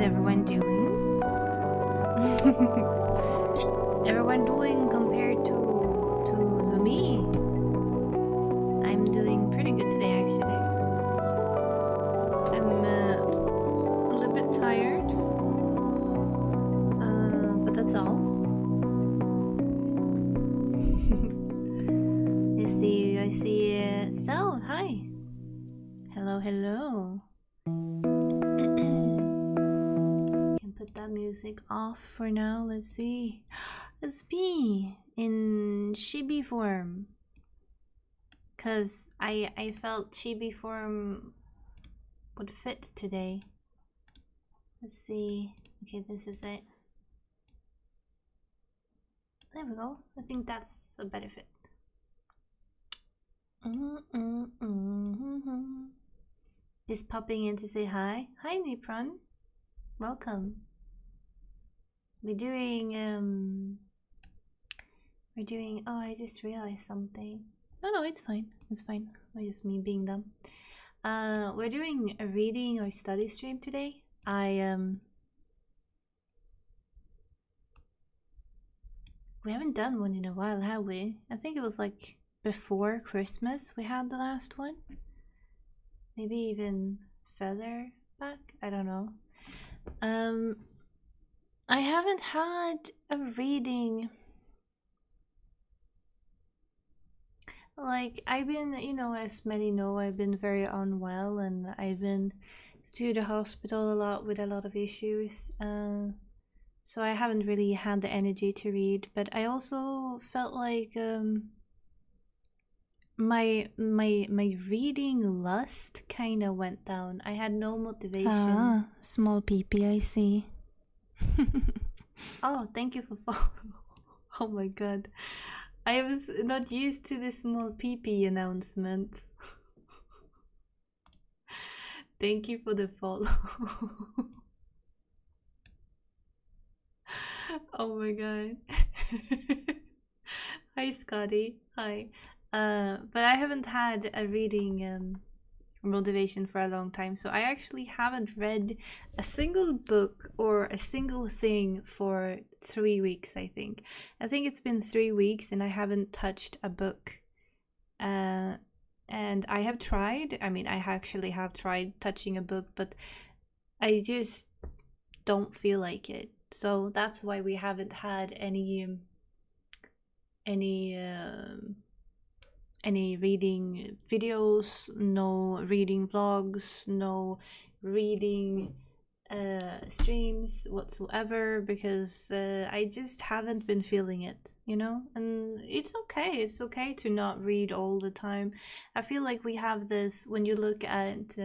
everyone doing? Everyone doing compared to me? I'm doing pretty good today, actually. I'm a little bit tired, but that's all. I see. So, hi. Hello. Can put that music off for now. Let's see. It's me in chibi form. Cause I felt chibi form would fit today. Let's see. Okay, this is it. There we go. I think that's a better fit. Just popping in to say hi. Hi, Nipron. Welcome. We're doing. Oh, I just realized something. No, it's fine. It's fine. It's just me being dumb. We're doing a reading or study stream today. We haven't done one in a while, have we? I think it was like before Christmas we had the last one. Maybe even further back. I don't know. I haven't had a reading. Like, I've been, as many know, I've been very unwell and I've been to the hospital a lot with a lot of issues. So I haven't really had the energy to read, but I also felt like my reading lust kind of went down. I had no motivation. Small peepee, I see. Oh, thank you for following. Oh my god. I was not used to the small peepee announcements. Thank you for the follow. Oh my god. Hi Scotty. Hi. But I haven't had a reading motivation for a long time, so I actually haven't read a single book or a single thing for 3 weeks. I think it's been 3 weeks and I haven't touched a book. And I have tried. I mean, I actually have tried touching a book, but I just don't feel like it. So that's why we haven't had any reading videos, no reading vlogs, no reading streams whatsoever, because I just haven't been feeling it, and it's okay to not read all the time. I feel like we have this when you look at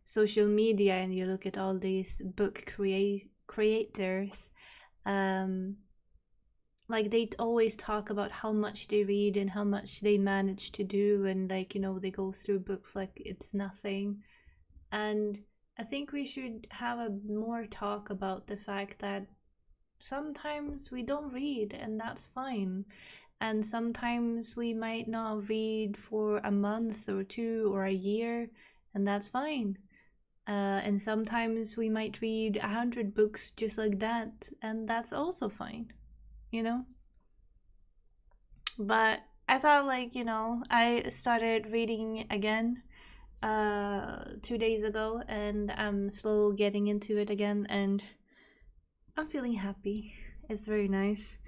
social media and you look at all these book creators, like they always talk about how much they read and how much they manage to do, and like they go through books like it's nothing. And I think we should have a more talk about the fact that sometimes we don't read and that's fine, and sometimes we might not read for a month or 2 or a year, and that's fine. And sometimes we might read 100 books just like that, and that's also fine. But I thought, like, I started reading again 2 days ago, and I'm slow getting into it again, and I'm feeling happy. It's very nice.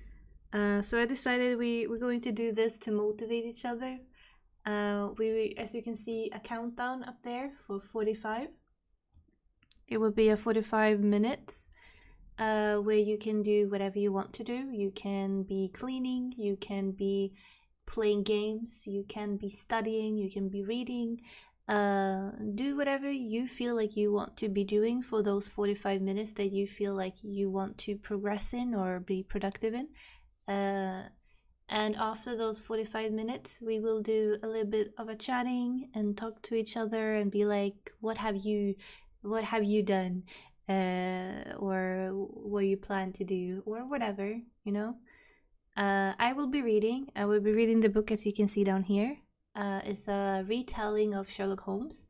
So I decided we're going to do this to motivate each other. We, as you can see, a countdown up there for 45. It will be a 45 minutes where you can do whatever you want to do. You can be cleaning, you can be playing games, you can be studying, you can be reading. Do whatever you feel like you want to be doing for those 45 minutes that you feel like you want to progress in or be productive in. And after those 45 minutes, we will do a little bit of a chatting and talk to each other and be like, what have you done, or what you plan to do, or whatever. I will be reading the book, as you can see down here. It's a retelling of Sherlock Holmes.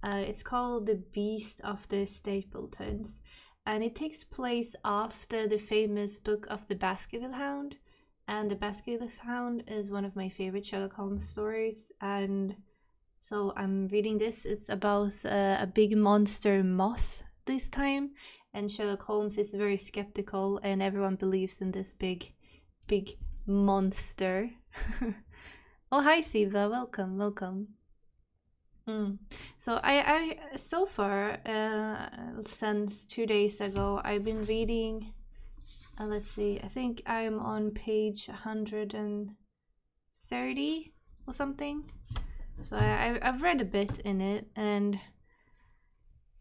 It's called The Beast of the Stapletons, and it takes place after the famous book of the Baskerville Hound. And the Baskerville Hound is one of my favorite Sherlock Holmes stories, and so I'm reading this. It's about a big monster moth this time, and Sherlock Holmes is very skeptical, and everyone believes in this big monster. Oh, hi Siva, welcome, welcome. So I so far since 2 days ago I've been reading. Let's see, I think I'm on page 130 or something. So I've read a bit in it, and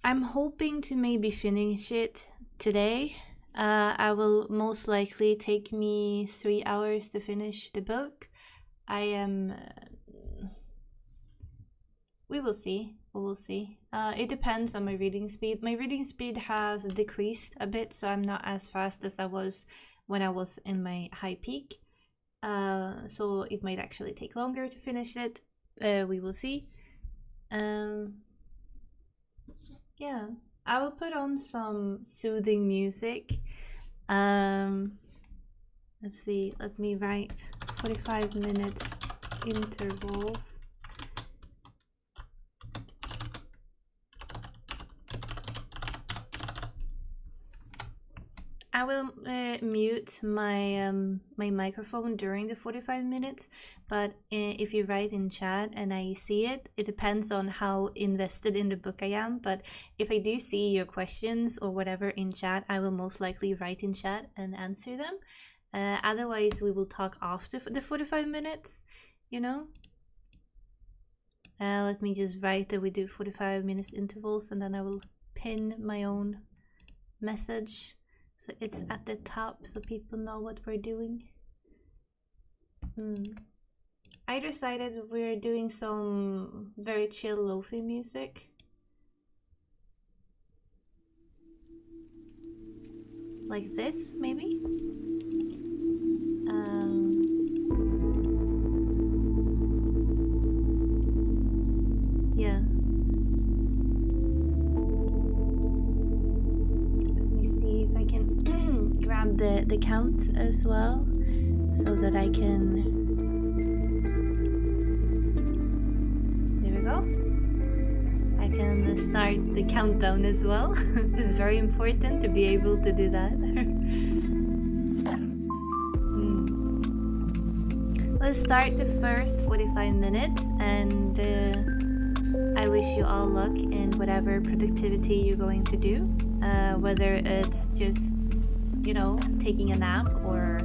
I'm hoping to maybe finish it today. I will most likely take me 3 hours to finish the book. We will see. We will see. It depends on my reading speed. My reading speed has decreased a bit, so I'm not as fast as I was when I was in my high peak. So it might actually take longer to finish it. We will see. Yeah, I will put on some soothing music. Let's see. Let me write 45 minutes intervals. I will mute my my microphone during the 45 minutes, but if you write in chat and I see it, it depends on how invested in the book I am. But if I do see your questions or whatever in chat, I will most likely write in chat and answer them. Otherwise, we will talk after the 45 minutes, you know? Let me just write that we do 45 minutes intervals, and then I will pin my own message. So it's at the top so people know what we're doing. I decided we're doing some very chill lofi music. Like this, maybe? Yeah. Grab the count as well, so that I can. There we go. I can start the countdown as well. It's very important to be able to do that. Let's start the first 45 minutes, and I wish you all luck in whatever productivity you're going to do, whether it's just, you know, taking a nap, or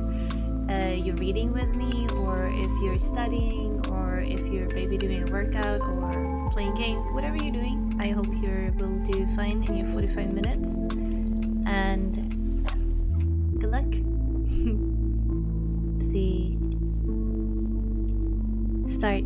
you're reading with me, or if you're studying, or if you're maybe doing a workout or playing games, whatever you're doing. I hope you will do fine in your 45 minutes, and good luck. See, start.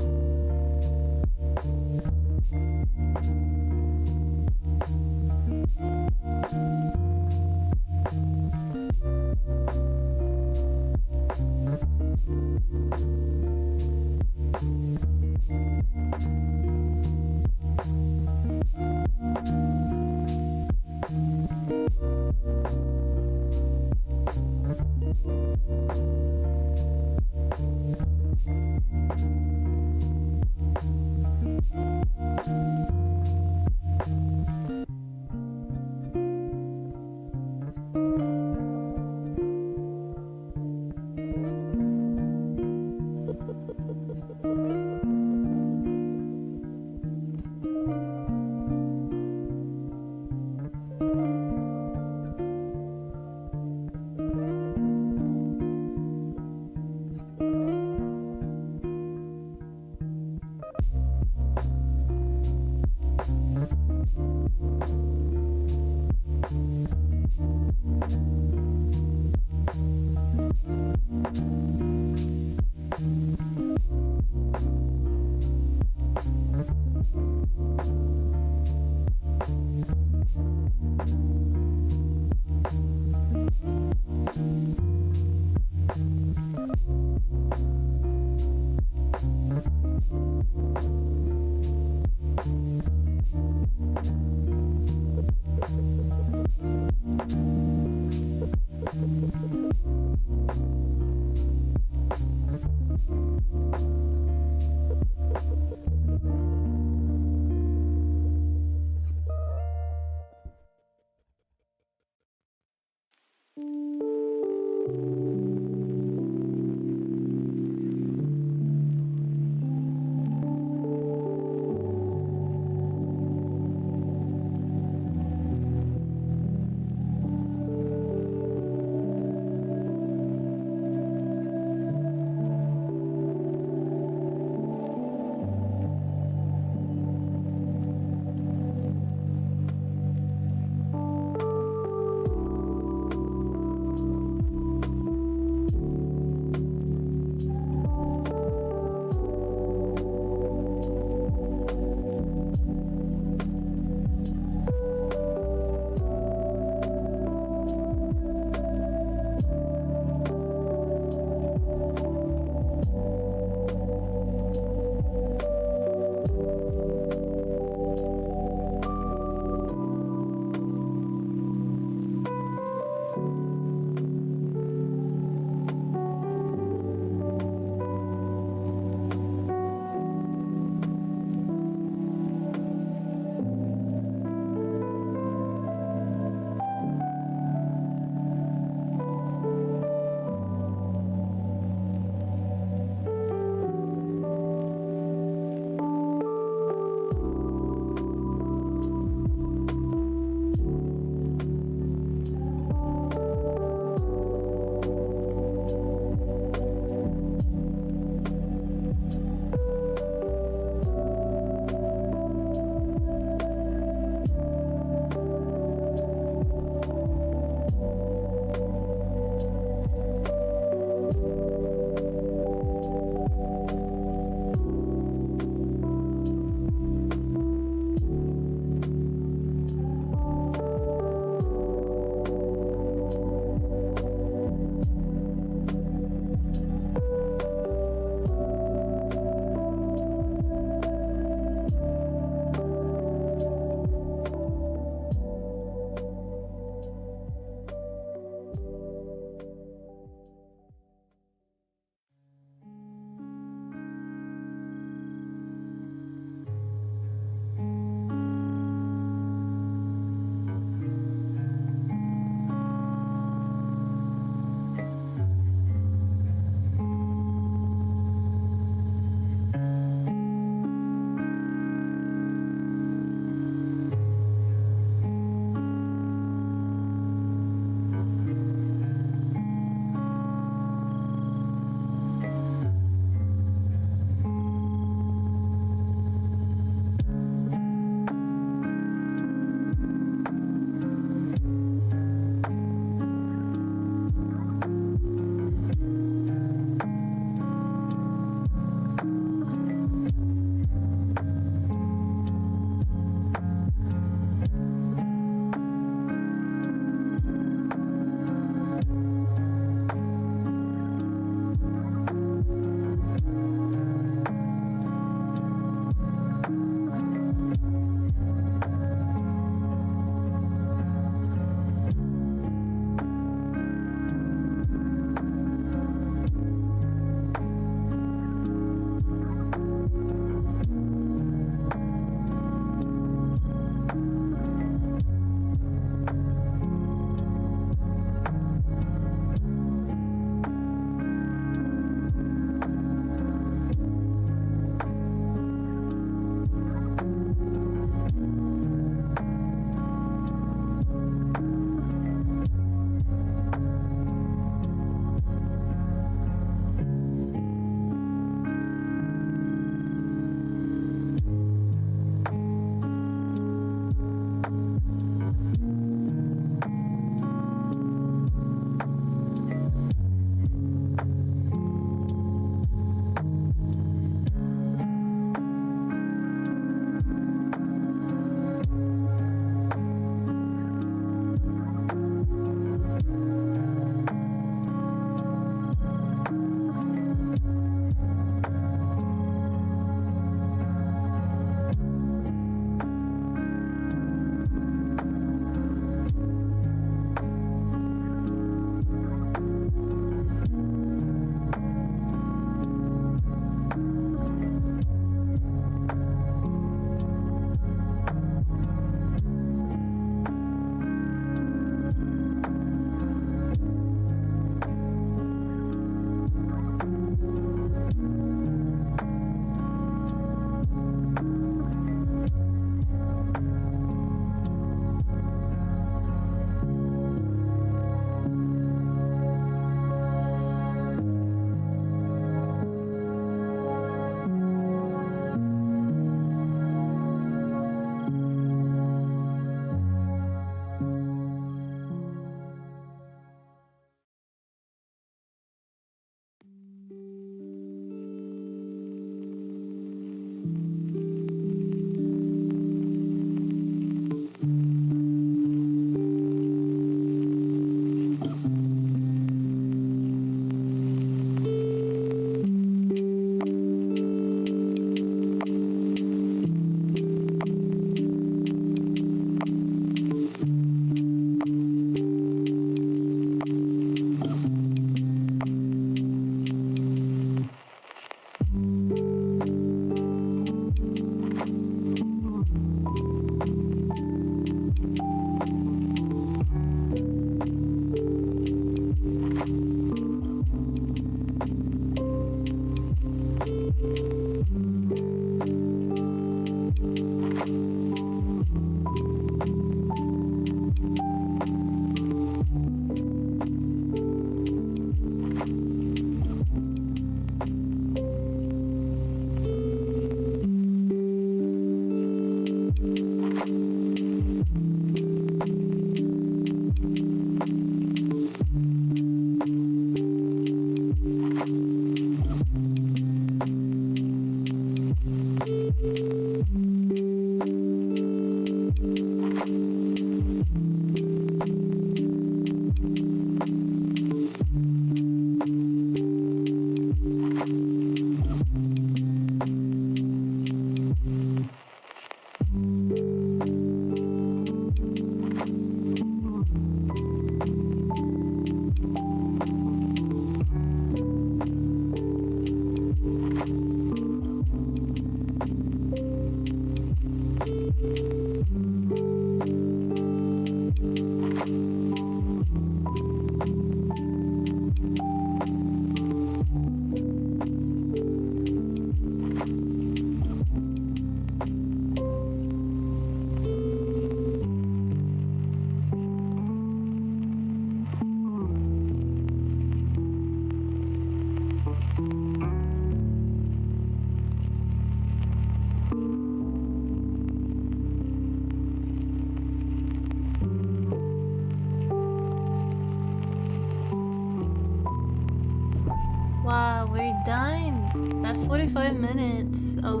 last 45 minutes of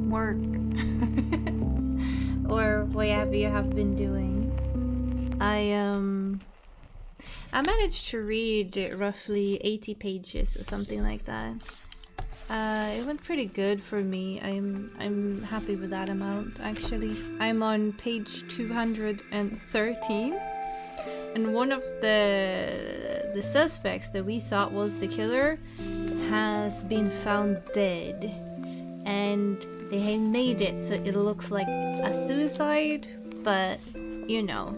work or whatever you have been doing. I managed to read roughly 80 pages or something like that. It went pretty good for me. I'm happy with that amount actually. I'm on page 213, and one of the suspects that we thought was the killer has been found dead, and they have made it so it looks like a suicide, but you know,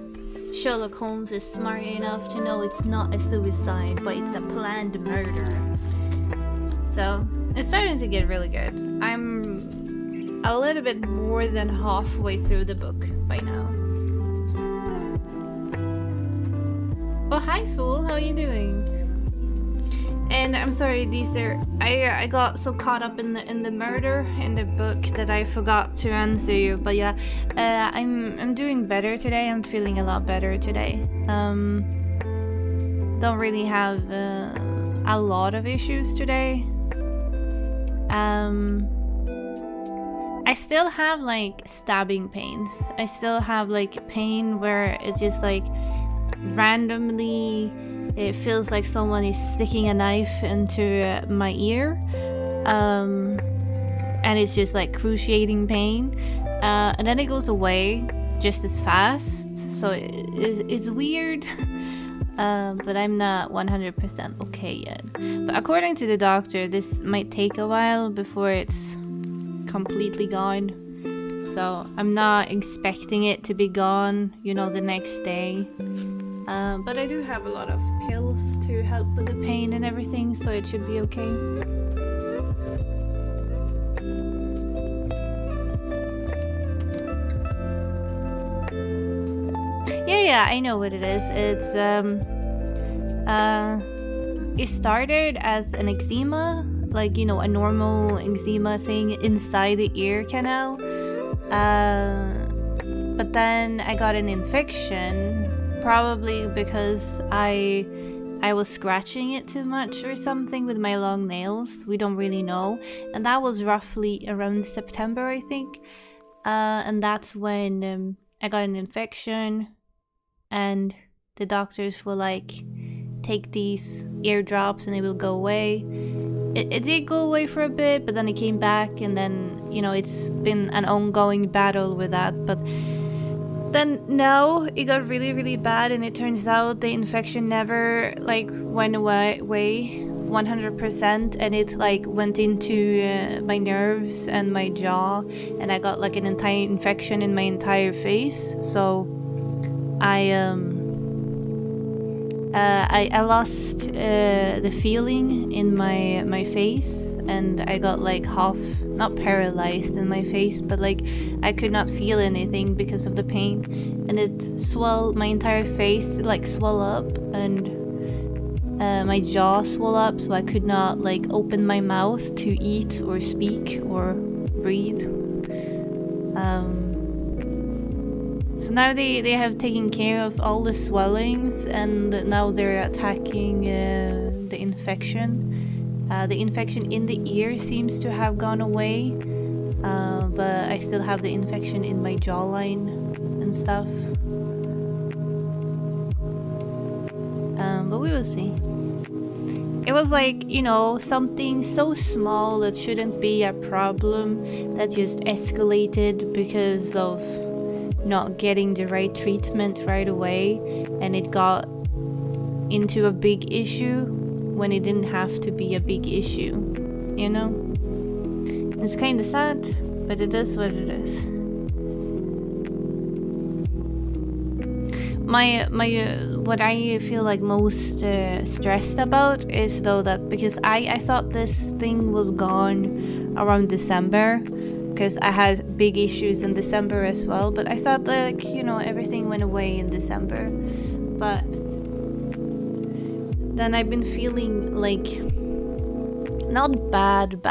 Sherlock Holmes is smart enough to know it's not a suicide, but it's a planned murder. So it's starting to get really good. I'm a little bit more than halfway through the book by now. Oh, hi Fool, how are you doing? And I'm sorry, I got so caught up in the murder in the book that I forgot to answer you. But yeah, I'm doing better today. I'm feeling a lot better today. Don't really have a lot of issues today. I still have like stabbing pains. I still have like pain where it just like randomly it feels like someone is sticking a knife into my ear, and it's just like cruciating pain, and then it goes away just as fast, so it's weird. But I'm not 100% okay yet. But according to the doctor, this might take a while before it's completely gone. So I'm not expecting it to be gone, you know, the next day. But I do have a lot of pills to help with the pain and everything, so it should be okay. Yeah, I know what it is. It's it started as an eczema, like, you know, a normal eczema thing inside the ear canal. But then I got an infection, probably because I was scratching it too much or something with my long nails. We don't really know. And that was roughly around September, I think. And that's when I got an infection. And the doctors were like, take these eardrops and it will go away. It did go away for a bit, but then it came back, and then, you know, it's been an ongoing battle with that. But then now it got really, really bad, and it turns out the infection never like went away 100%, and it like went into my nerves and my jaw, and I got like an entire infection in my entire face. So I lost the feeling in my face, and I got like half, not paralyzed in my face, but like I could not feel anything because of the pain, and it swelled my entire face, like swelled up, and my jaw swelled up, so I could not like open my mouth to eat or speak or breathe. So now they have taken care of all the swellings, and now they're attacking the infection. The infection in the ear seems to have gone away, but I still have the infection in my jawline and stuff. But we will see. It was like, you know, something so small that shouldn't be a problem that just escalated because of not getting the right treatment right away, and it got into a big issue when it didn't have to be a big issue, you know? It's kind of sad, but it is what it is. What I feel like most stressed about is though that because I thought this thing was gone around December, because I had big issues in December as well, but I thought like, you know, everything went away in December. But then I've been feeling like not bad,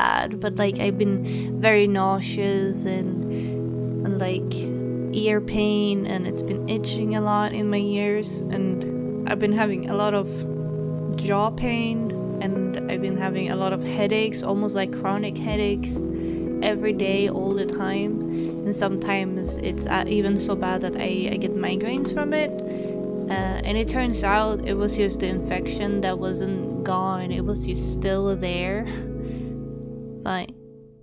but like I've been very nauseous and like ear pain, and it's been itching a lot in my ears, and I've been having a lot of jaw pain and I've been having a lot of headaches, almost like chronic headaches, every day, all the time. And sometimes it's even so bad that I get migraines from it. And it turns out it was just the infection that wasn't gone, it was just still there. But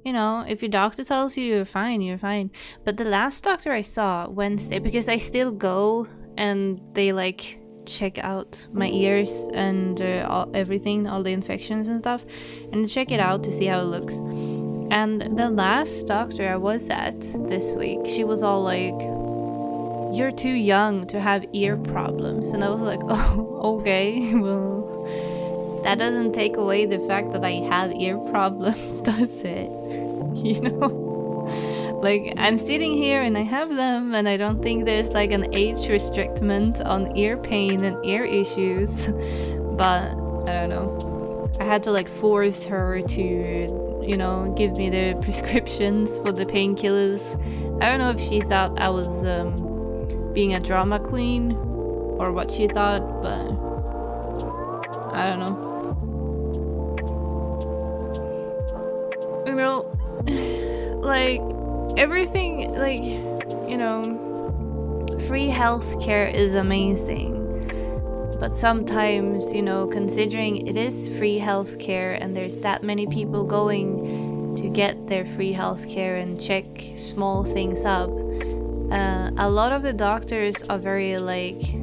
you know, if your doctor tells you you're fine, you're fine. But the last doctor I saw Wednesday, because I still go and they like check out my ears and everything, all the infections and stuff, and check it out to see how it looks. And the last doctor I was at this week, she was all like, "You're too young to have ear problems." And I was like, oh, okay, well, that doesn't take away the fact that I have ear problems, does it? You know? Like, I'm sitting here and I have them, and I don't think there's like an age restriction on ear pain and ear issues. But, I don't know. I had to like force her to, you know, give me the prescriptions for the painkillers. I don't know if she thought I was being a drama queen or what she thought, but I don't know. You know, like everything, like, you know, free healthcare is amazing, but sometimes, you know, considering it is free healthcare and there's that many people going to get their free healthcare and check small things up, a lot of the doctors are very like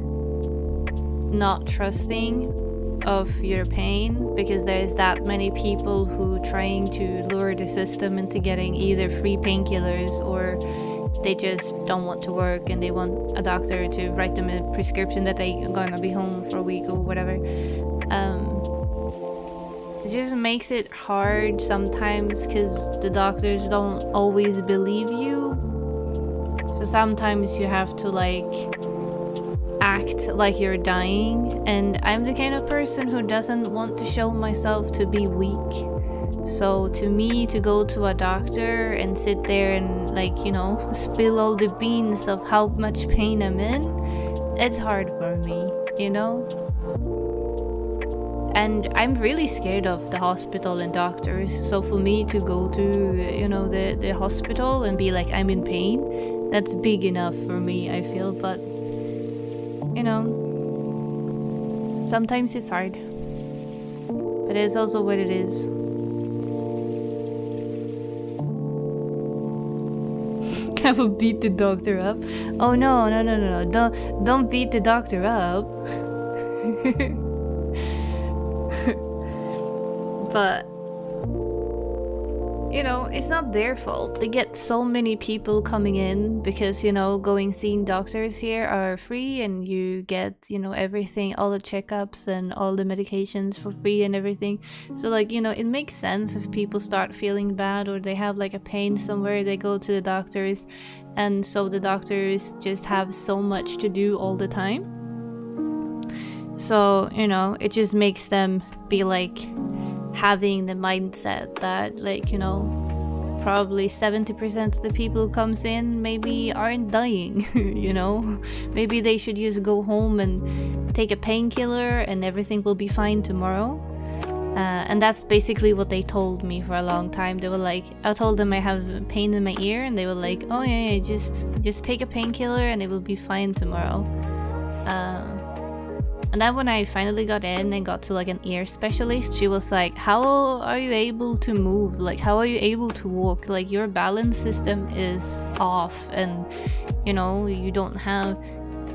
not trusting of your pain, because there's that many people who trying to lure the system into getting either free painkillers, or they just don't want to work and they want a doctor to write them a prescription that they're gonna be home for a week or whatever. It just makes it hard sometimes because the doctors don't always believe you. So sometimes you have to like act like you're dying, and I'm the kind of person who doesn't want to show myself to be weak. So to me, to go to a doctor and sit there and like, you know, spill all the beans of how much pain I'm in, it's hard for me, you know? And I'm really scared of the hospital and doctors, so for me to go to, you know, the hospital and be like, I'm in pain, that's big enough for me, I feel. But you know, sometimes it's hard, but it's also what it is. I will beat the doctor up. Oh no, don't beat the doctor up. But you know, it's not their fault. They get so many people coming in because, you know, seeing doctors here are free, and you get, you know, everything, all the checkups and all the medications for free and everything. So like, you know, it makes sense if people start feeling bad or they have like a pain somewhere, they go to the doctors, and so the doctors just have so much to do all the time. So, you know, it just makes them be like having the mindset that, like, you know, probably 70% of the people who comes in maybe aren't dying. You know, maybe they should just go home and take a painkiller and everything will be fine tomorrow. And that's basically what they told me for a long time. They were like, I told them I have pain in my ear, and they were like, oh yeah, just take a painkiller and it will be fine tomorrow. And then when I finally got in and got to like an ear specialist, she was like, how are you able to move? Like, how are you able to walk? Like, your balance system is off, and you know, you don't have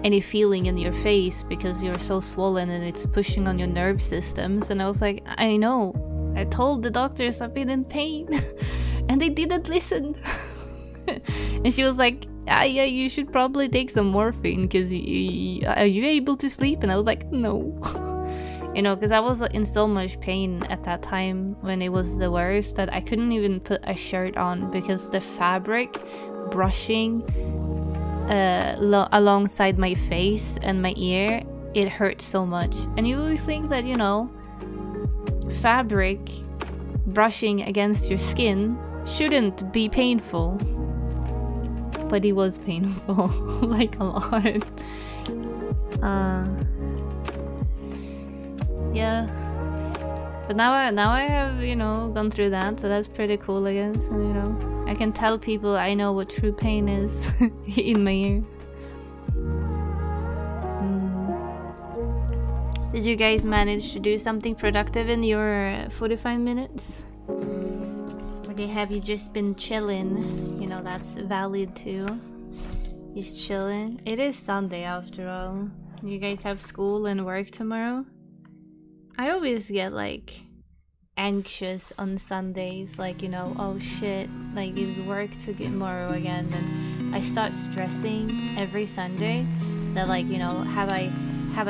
any feeling in your face because you're so swollen and it's pushing on your nerve systems. And I was like, I know, I told the doctors I've been in pain and they didn't listen. And she was like, yeah, you should probably take some morphine because are you able to sleep? And I was like, no. You know, because I was in so much pain at that time when it was the worst that I couldn't even put a shirt on because the fabric brushing alongside my face and my ear, it hurt so much. And you would think that, you know, fabric brushing against your skin shouldn't be painful, but it was painful. Like a lot. Yeah. But now I have, you know, gone through that, so that's pretty cool, I guess. And, you know, I can tell people I know what true pain is in my ear. Did you guys manage to do something productive in your 45 minutes? Or have you just been chilling? You know, that's valid too. Just chilling. It is Sunday after all. You guys have school and work tomorrow? I always get like anxious on Sundays, like, you know, oh shit, like it's work tomorrow again, and I start stressing every Sunday that, like, you know, have I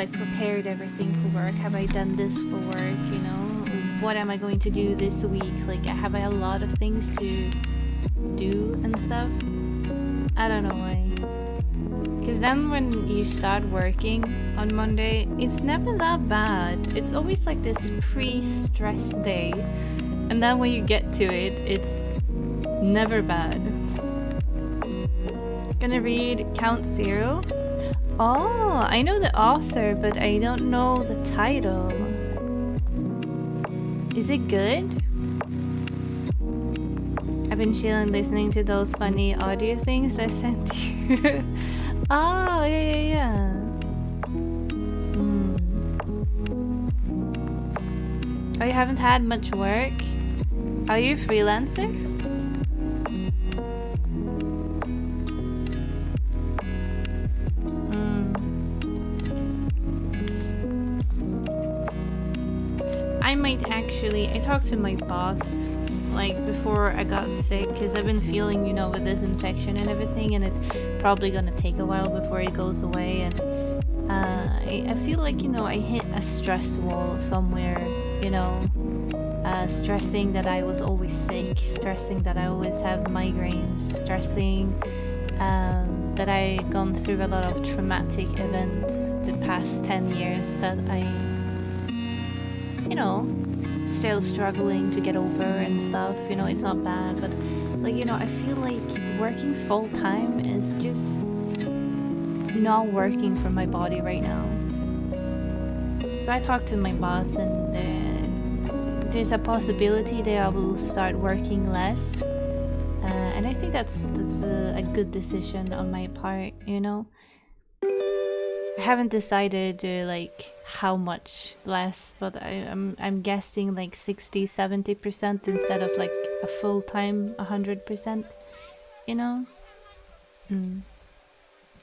prepared everything for work? Have I done this for work? You know, what am I going to do this week? Like, have I a lot of things to do and stuff? I don't know why. Because then when you start working on Monday, it's never that bad. It's always like this pre-stress day. And then when you get to it, it's never bad. Gonna read Count Zero. Oh, I know the author, but I don't know the title. Is it good? I've been chilling listening to those funny audio things I sent you. Oh, yeah. Oh, you haven't had much work? Are you a freelancer? I might actually, I talked to my boss like before I got sick, because I've been feeling, you know, with this infection and everything, and it's probably gonna take a while before it goes away, and I feel like, you know, I hit a stress wall somewhere, you know, stressing that I was always sick, stressing that I always have migraines, stressing that I gone through a lot of traumatic events the past 10 years that I, you know, still struggling to get over and stuff. You know, it's not bad, but like, you know, I feel like working full time is just not working for my body right now. So I talked to my boss, and there's a possibility that I will start working less, and I think that's a good decision on my part, you know. I haven't decided like how much less, but I'm guessing like 60-70% instead of like a full-time 100%, you know.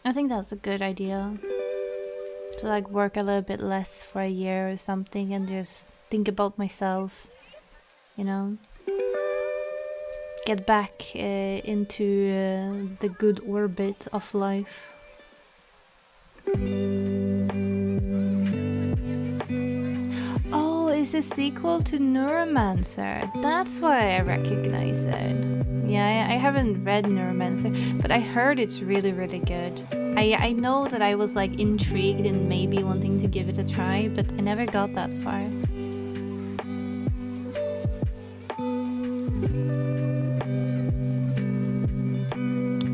I think that's a good idea, to like work a little bit less for a year or something and just think about myself, you know. Get back into the good orbit of life. Oh, it's a sequel to Neuromancer. That's why I recognize it. Yeah, I haven't read Neuromancer, but I heard it's really, really good. I know that I was like intrigued and maybe wanting to give it a try, but I never got that far.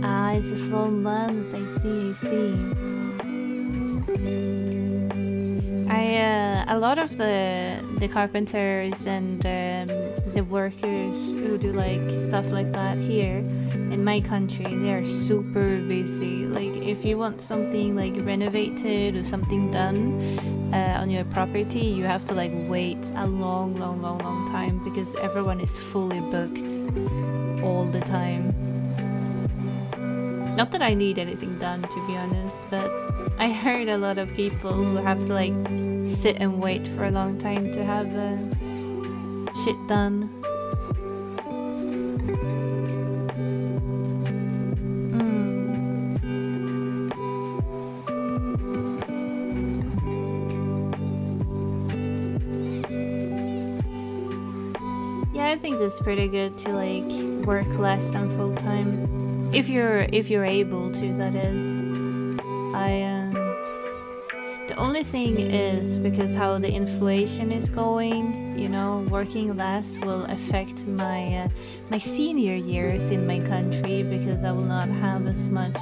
Ah, it's a slow month. I see. A lot of the carpenters and the workers who do like stuff like that here in my country, they are super busy. Like if you want something like renovated or something done on your property, you have to like wait a long time because everyone is fully booked all the time. Not that I need anything done, to be honest, but I heard a lot of people who have to like sit and wait for a long time to have shit done. Yeah, I think that's pretty good to like work less than full time. If you're able to, that is. The only thing is, because how the inflation is going, you know, working less will affect my my senior years in my country, because I will not have as much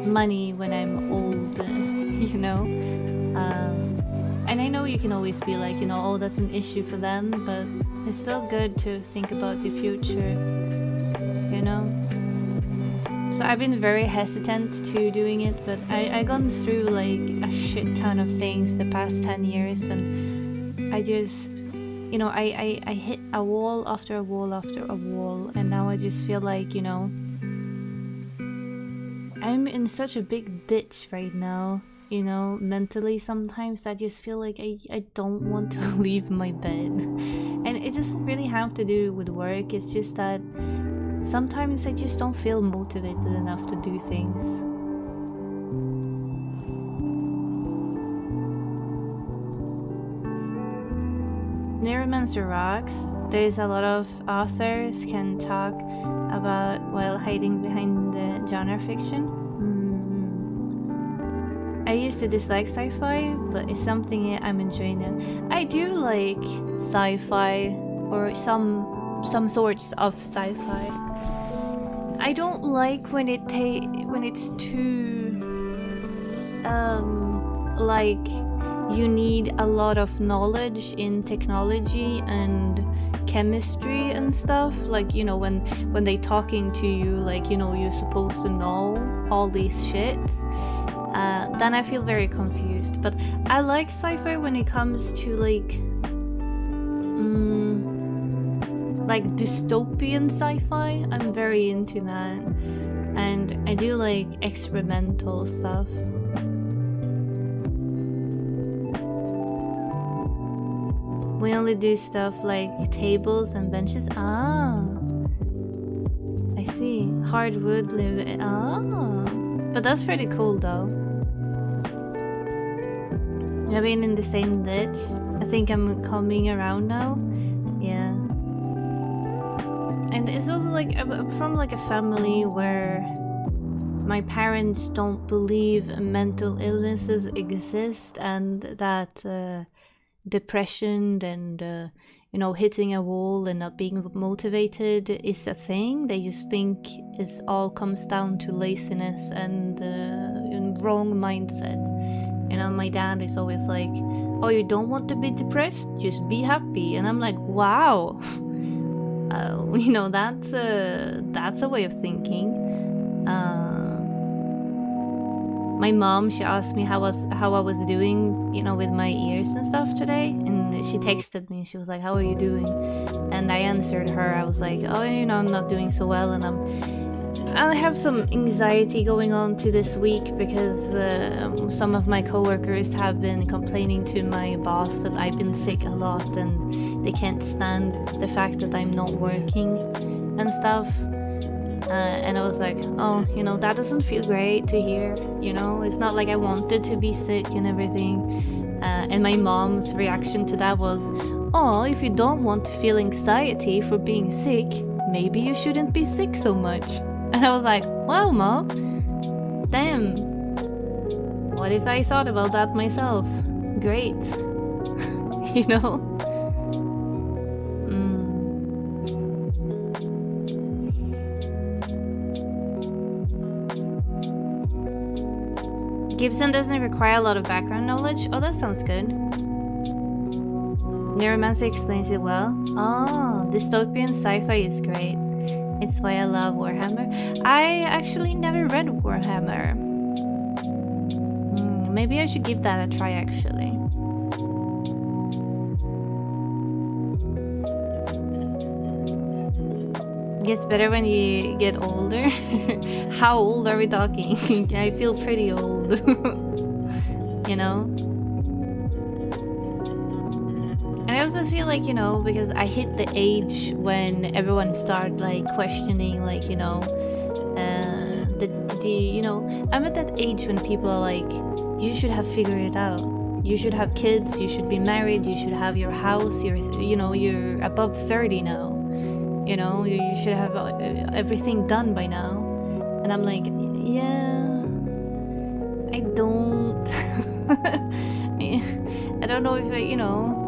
money when I'm old, you know. And I know you can always be like, you know, oh, that's an issue for them, but it's still good to think about the future, you know? So I've been very hesitant to doing it, but I gone through like a shit ton of things the past 10 years, and I just, you know, I hit a wall after a wall after a wall, and now I just feel like, you know, I'm in such a big ditch right now, you know, mentally sometimes. I just feel like I don't want to leave my bed. And it doesn't really have to do with work, it's just that sometimes I just don't feel motivated enough to do things. Neuromancer rocks. There's a lot of authors can talk about while hiding behind the genre fiction. I used to dislike sci-fi, but it's something I'm enjoying now. I do like sci-fi, or some sorts of sci-fi. I don't like when it's too like you need a lot of knowledge in technology and chemistry and stuff, like, you know, when they talking to you, like, you know, you're supposed to know all these shits. Then I feel very confused. But I like sci-fi when it comes to like dystopian sci-fi. I'm very into that, and I do like experimental stuff. We only do stuff like tables and benches. Ah, I see. Hardwood live. Ah, but that's pretty cool though. I've been in the same ditch. I think I'm coming around now. Yeah. And it's also like I'm from like a family where my parents don't believe mental illnesses exist, and that depression and you know, hitting a wall and not being motivated is a thing. They just think it all comes down to laziness and wrong mindset. You know, my dad is always like, oh, you don't want to be depressed? Just be happy. And I'm like, wow. You know, that's a way of thinking. My mom, she asked me how I was doing, you know, with my ears and stuff today, and she texted me. She was like, how are you doing? And I answered her. I was like, oh, you know, I'm not doing so well, and I have some anxiety going on to this week because some of my coworkers have been complaining to my boss that I've been sick a lot, and they can't stand the fact that I'm not working and stuff. And I was like, oh, you know, that doesn't feel great to hear, you know? It's not like I wanted to be sick and everything. And my mom's reaction to that was, oh, if you don't want to feel anxiety for being sick, maybe you shouldn't be sick so much. And I was like, wow, Mom, damn. What if I thought about that myself? Great. You know? Gibson doesn't require a lot of background knowledge. Oh, that sounds good. Neuromancer explains it well. Oh, dystopian sci-fi is great. It's why I love Warhammer. I actually never read Warhammer. Maybe I should give that a try, actually. Gets better when you get older. How old are we talking? I feel pretty old. You know? And I also feel like, you know, because I hit the age when everyone started like questioning, like, you know, you know, I'm at that age when people are like, you should have figured it out. You should have kids, you should be married, you should have your house, you know, you're above 30 now. You know, you should have everything done by now. And I'm like, yeah, I don't. I don't know if you know.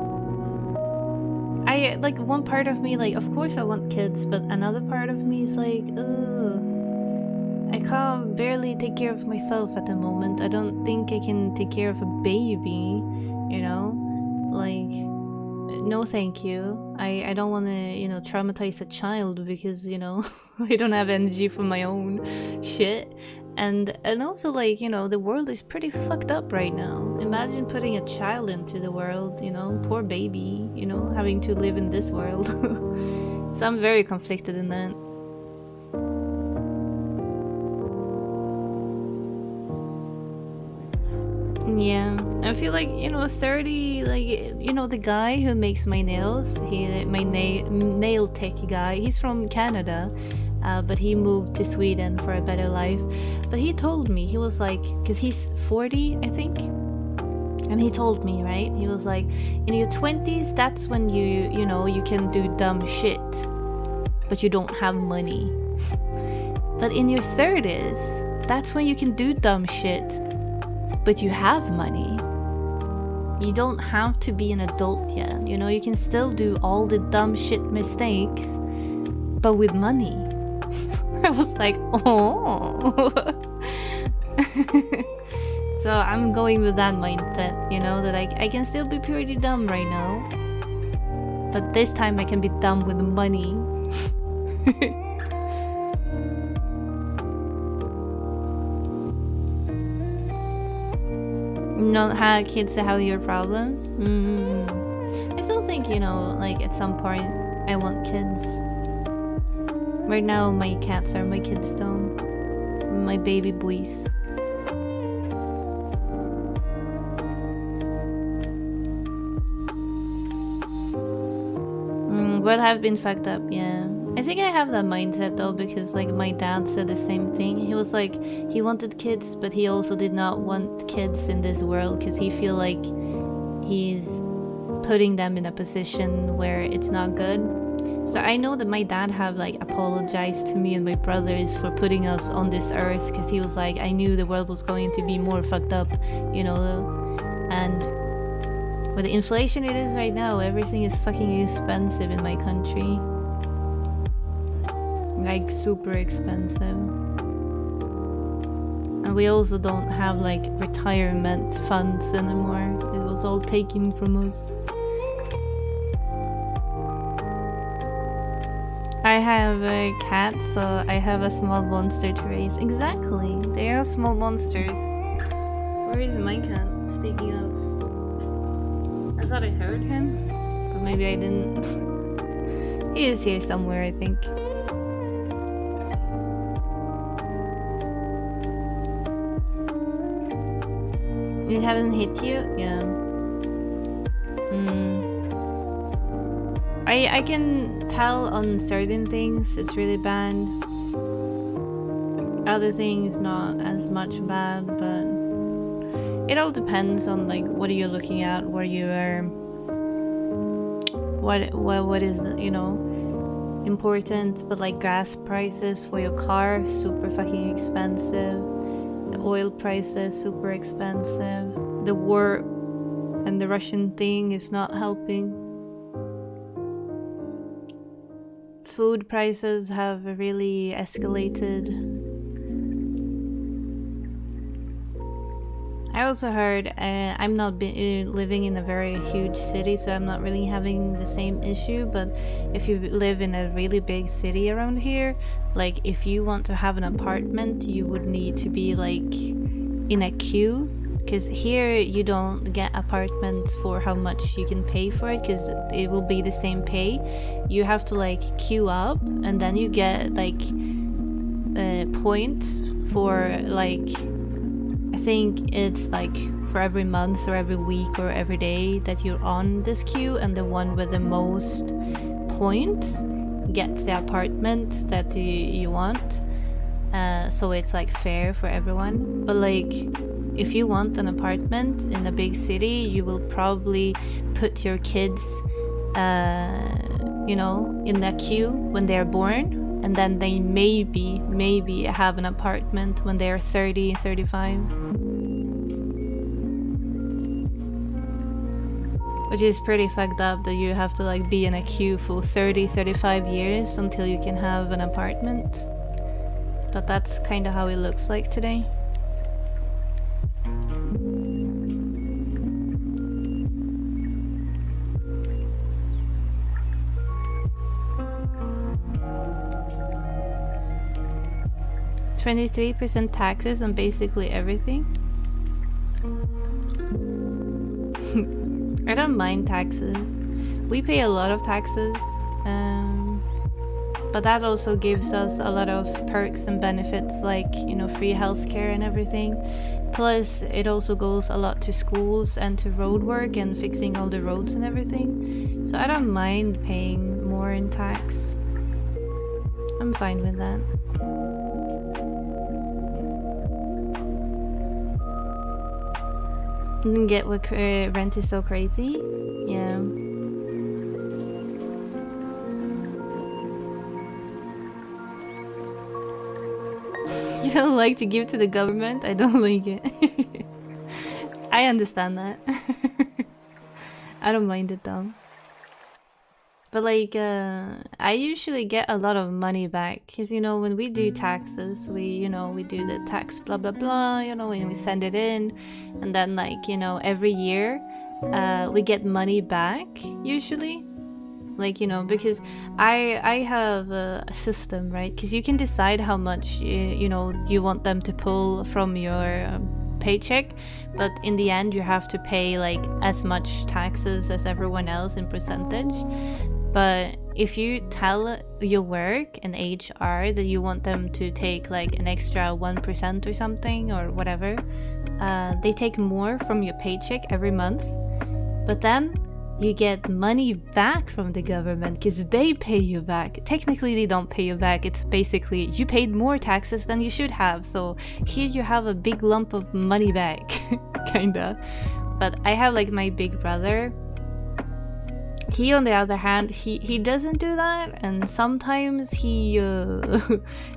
I like, one part of me, like, of course I want kids, but another part of me is like, ugh, I can't barely take care of myself at the moment. I don't think I can take care of a baby. you know? Like, no thank you. I don't want to, you know, traumatize a child because, you know, I don't have energy for my own shit. And also, like, you know, the world is pretty fucked up right now. Imagine putting a child into the world, you know, poor baby, you know, having to live in this world. So I'm very conflicted in that. Yeah, I feel like, you know, 30, like, you know, the guy who makes my nails, my nail tech guy, he's from Canada, but he moved to Sweden for a better life. But he told me, he was like, because he's 40, I think, and he told me, right, he was like, in your 20s, that's when you know, you can do dumb shit, but you don't have money. But in your 30s, that's when you can do dumb shit, but you have money. You don't have to be an adult yet, you know, you can still do all the dumb shit mistakes, but with money. I was like, oh. So I'm going with that mindset, you know, that I can still be pretty dumb right now, but this time I can be dumb with money. Not have kids to have your problems. I still think, you know, like at some point I want kids. Right now my cats are my kids though. My baby boys. But I've been fucked up, yeah. I think I have that mindset though, because like my dad said the same thing. He was like, he wanted kids, but he also did not want kids in this world because he feel like he's putting them in a position where it's not good. So I know that my dad have like apologized to me and my brothers for putting us on this earth, because he was like, I knew the world was going to be more fucked up, you know, and with the inflation it is right now, everything is fucking expensive in my country. Like super expensive. And we also don't have like retirement funds anymore. It was all taken from us. I have a cat, so I have a small monster to raise. Exactly, they are small monsters. Where is my cat? Speaking of, I thought I heard him, but maybe I didn't. He is here somewhere, I think. It haven't hit you? Yeah. I can tell on certain things it's really bad. Other things not as much bad, but it all depends on like what are you looking at, where you are, what is, you know, important. But like gas prices for your car, super fucking expensive. The oil prices, super expensive. The war and the Russian thing is not helping. Food prices have really escalated. I also heard, I'm not living in a very huge city, so I'm not really having the same issue, but if you live in a really big city around here, like if you want to have an apartment, you would need to be like in a queue, because here you don't get apartments for how much you can pay for it, because it will be the same pay. You have to like queue up, and then you get like points for like, I think it's like for every month or every week or every day that you're on this queue, and the one with the most points gets the apartment that you want. So it's like fair for everyone. But like if you want an apartment in a big city, you will probably put your kids you know, in that queue when they're born, and then they maybe have an apartment when they're 30, 35. Which is pretty fucked up, that you have to like be in a queue for 30, 35 years until you can have an apartment. But that's kind of how it looks like today. 23% taxes on basically everything. I don't mind taxes. We pay a lot of taxes, but that also gives us a lot of perks and benefits, like, you know, free healthcare and everything. Plus, it also goes a lot to schools and to road work and fixing all the roads and everything. So I don't mind paying more in tax. I'm fine with that. Didn't get what rent is so crazy. Yeah. You don't like to give to the government? I don't like it. I understand that. I don't mind it though. But like, I usually get a lot of money back, because, you know, when we do taxes, we do the tax blah blah blah, you know, and we send it in, and then, like, you know, every year we get money back usually, like, you know, because I have a system, right? Because you can decide how much you know you want them to pull from your paycheck, but in the end you have to pay like as much taxes as everyone else in percentage. But if you tell your work and HR that you want them to take like an extra 1% or something or whatever, they take more from your paycheck every month. But then you get money back from the government because they pay you back. Technically, they don't pay you back. It's basically you paid more taxes than you should have. So here you have a big lump of money back, kinda. But I have like my big brother. He, on the other hand, he doesn't do that, and sometimes he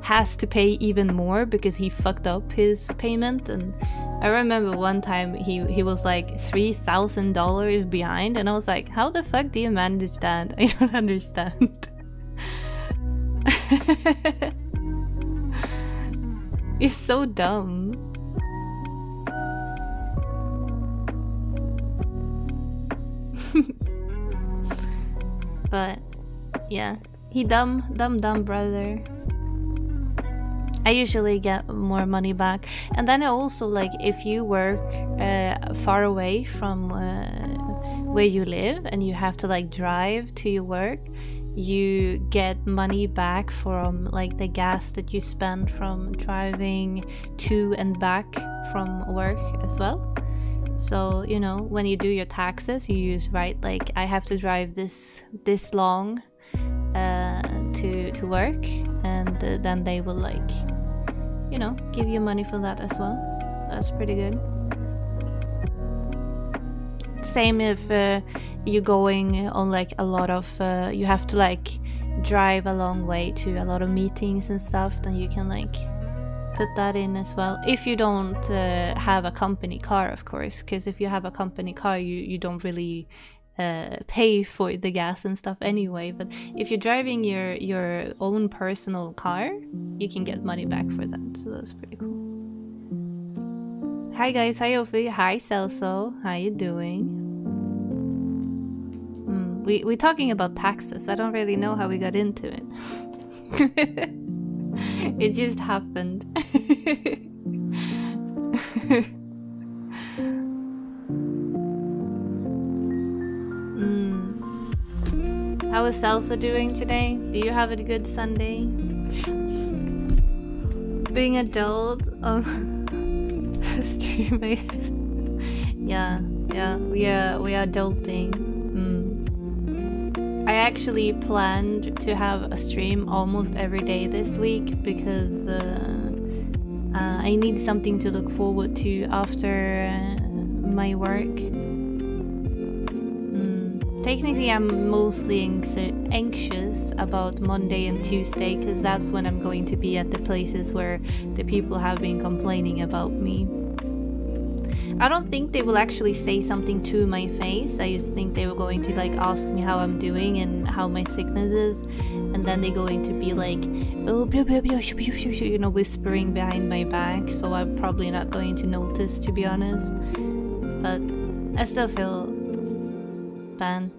has to pay even more because he fucked up his payment. And I remember one time he was like $3,000 behind, and I was like, how the fuck do you manage that? I don't understand. It's so dumb. But yeah, he dumb brother. I usually get more money back. And then I also, like, if you work far away from where you live and you have to like drive to your work, you get money back from like the gas that you spend from driving to and back from work as well. So, you know, when you do your taxes, you use, right, like I have to drive this long to work, and then they will, like, you know, give you money for that as well. That's pretty good. Same if you're going on like a lot of you have to like drive a long way to a lot of meetings and stuff, then you can like put that in as well. If you don't have a company car, of course, because if you have a company car, you don't really pay for the gas and stuff anyway. But if you're driving your own personal car, you can get money back for that. So that's pretty cool. Hi guys, hi Ophi, hi Celso, how you doing? We're talking about taxes. I don't really know how we got into it. It just happened. How is Salsa doing today? Do you have a good Sunday? Being adult on stream. Yeah, we are adulting. I actually planned to have a stream almost every day this week because I need something to look forward to after my work. Technically, I'm mostly anxious about Monday and Tuesday because that's when I'm going to be at the places where the people have been complaining about me. I don't think they will actually say something to my face. I just think they were going to like ask me how I'm doing and how my sickness is, and then they're going to be like, oh, blah, blah, blah, shoo, shoo, shoo, you know, whispering behind my back. So I'm probably not going to notice, to be honest. But I still feel bad.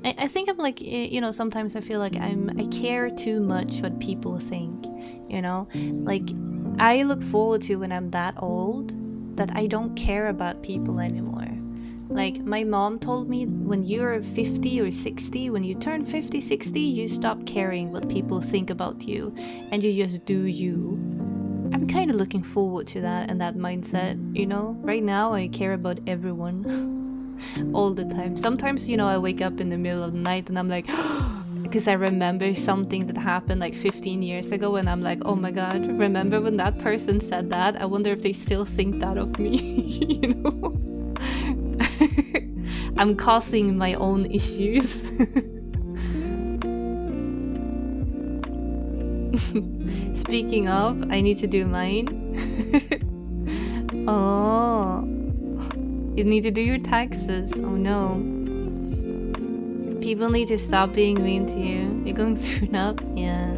I think I'm like, you know, sometimes I feel like I care too much what people think, you know, like I look forward to when I'm that old that I don't care about people anymore. Like, my mom told me, when you're 50 or 60, when you turn 50, 60, you stop caring what people think about you and you just do you. I'm kind of looking forward to that and that mindset, you know? Right now, I care about everyone all the time. Sometimes, you know, I wake up in the middle of the night and I'm like, because I remember something that happened like 15 years ago and I'm like, oh my god, remember when that person said that? I wonder if they still think that of me, you know? I'm causing my own issues. Speaking of, I need to do mine. Oh, you need to do your taxes. Oh no. People need to stop being mean to you. You're going through enough? Yeah.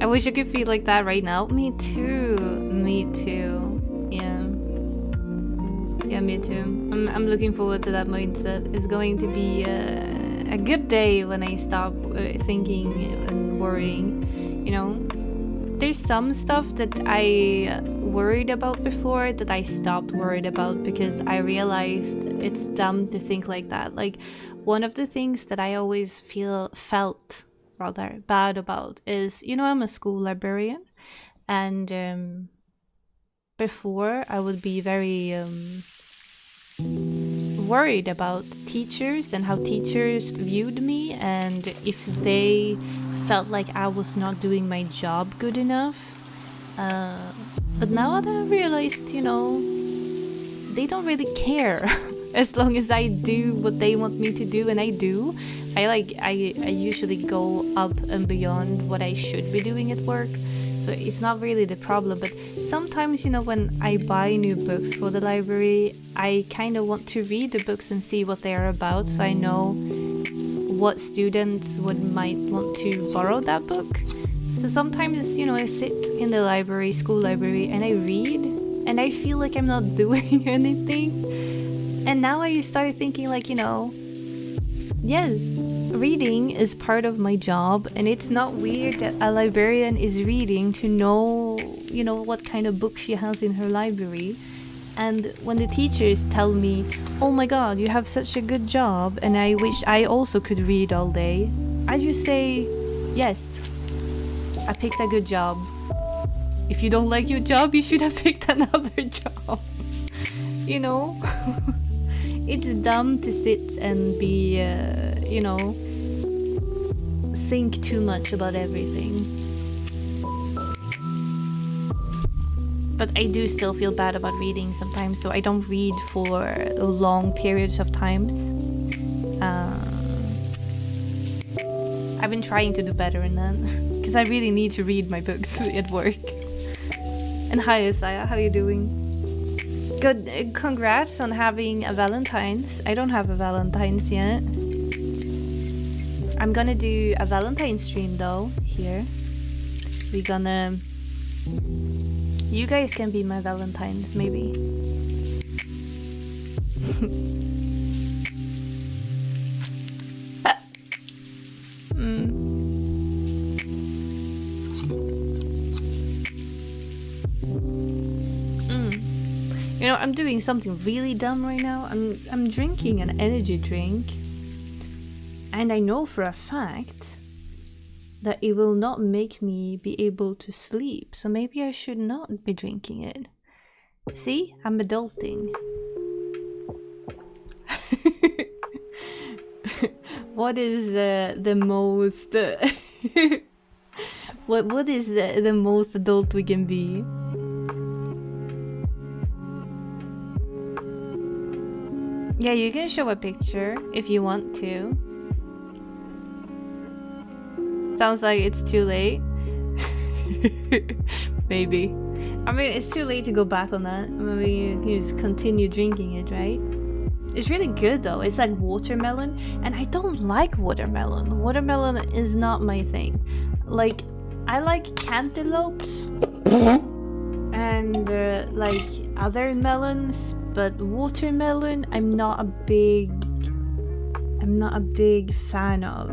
I wish I could feel like that right now. Me too. Me too. Yeah. Yeah, me too. I'm looking forward to that mindset. It's going to be a good day when I stop thinking and worrying. You know, there's some stuff that I worried about before that I stopped worried about because I realized it's dumb to think like that. Like, one of the things that I always felt bad about is, you know, I'm a school librarian, and before I would be very worried about teachers and how teachers viewed me, and if they felt like I was not doing my job good enough. But now that I realized, you know, they don't really care as long as I do what they want me to do, and I do. I usually go up and beyond what I should be doing at work, so it's not really the problem. But sometimes, you know, when I buy new books for the library, I kind of want to read the books and see what they are about, so I know what students might want to borrow that book. So sometimes, you know, I sit in the library, school library, and I read, and I feel like I'm not doing anything. And now I started thinking, like, you know, yes, reading is part of my job, and it's not weird that a librarian is reading to know, you know, what kind of book she has in her library. And when the teachers tell me, oh my god, you have such a good job, and I wish I also could read all day, I just say, yes, I picked a good job. If you don't like your job, you should have picked another job. You know? It's dumb to sit and be, you know, think too much about everything. But I do still feel bad about reading sometimes, so I don't read for long periods of times. I've been trying to do better in that, because I really need to read my books at work. And hi Isaiah, how are you doing? Good, congrats on having a Valentine's. I don't have a Valentine's yet. I'm gonna do a Valentine's stream though, here. We're gonna... You guys can be my Valentines, maybe. You know, I'm doing something really dumb right now. I'm drinking an energy drink, and I know for a fact that it will not make me be able to sleep, so maybe I should not be drinking it. See? I'm adulting. What is the most... what is the most adult we can be? Yeah, you can show a picture if you want to. Sounds like it's too late. Maybe. I mean, it's too late to go back on that. Maybe you can just continue drinking it, right? It's really good though. It's like watermelon, and I don't like watermelon. Watermelon is not my thing. Like, I like cantaloupes and like other melons, but watermelon I'm not a big fan of.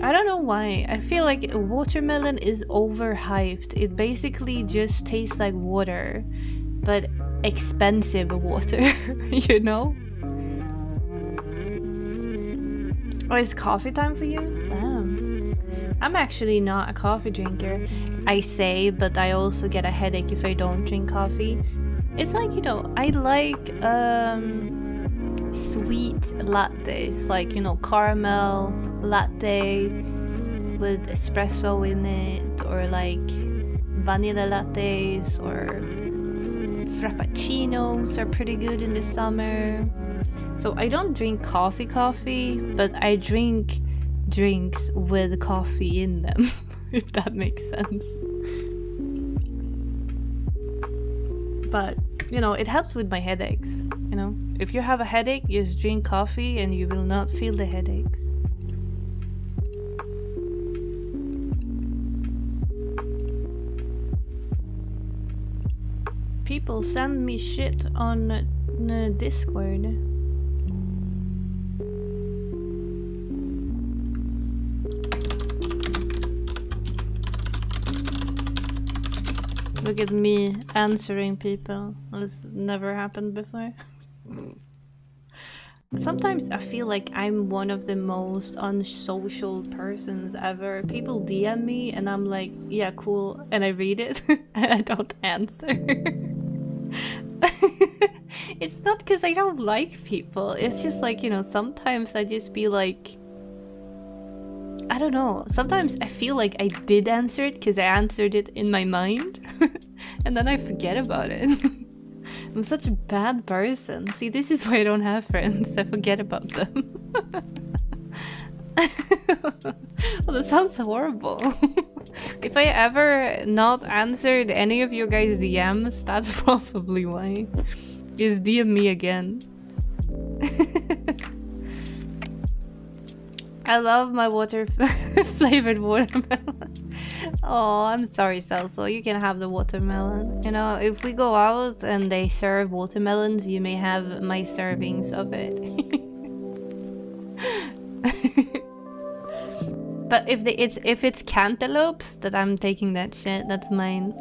I don't know why. I feel like watermelon is overhyped. It basically just tastes like water, but expensive water, you know? Oh, it's coffee time for you? Damn. I'm actually not a coffee drinker. I say, but I also get a headache if I don't drink coffee. It's like, you know, I like sweet lattes, like, you know, caramel latte with espresso in it, or like vanilla lattes, or frappuccinos are pretty good in the summer. So I don't drink coffee, but I drink drinks with coffee in them, if that makes sense. But, you know, it helps with my headaches, you know? If you have a headache, just drink coffee and you will not feel the headaches. People send me shit on Discord. Look at me answering people. This never happened before. Sometimes I feel like I'm one of the most unsocial persons ever. People DM me and I'm like, yeah, cool. And I read it and I don't answer. It's not because I don't like people. It's just like, you know, sometimes I just be like, I don't know. Sometimes I feel like I did answer it because I answered it in my mind. And then I forget about it. I'm such a bad person. See, this is why I don't have friends. I forget about them. Well, that sounds horrible. If I ever not answered any of your guys' DMs, that's probably why. Just DM me again. I love my flavored watermelon. Oh, I'm sorry, Celso. You can have the watermelon. You know, if we go out and they serve watermelons, you may have my servings of it. But if it's cantaloupes, that I'm taking that shit. That's mine.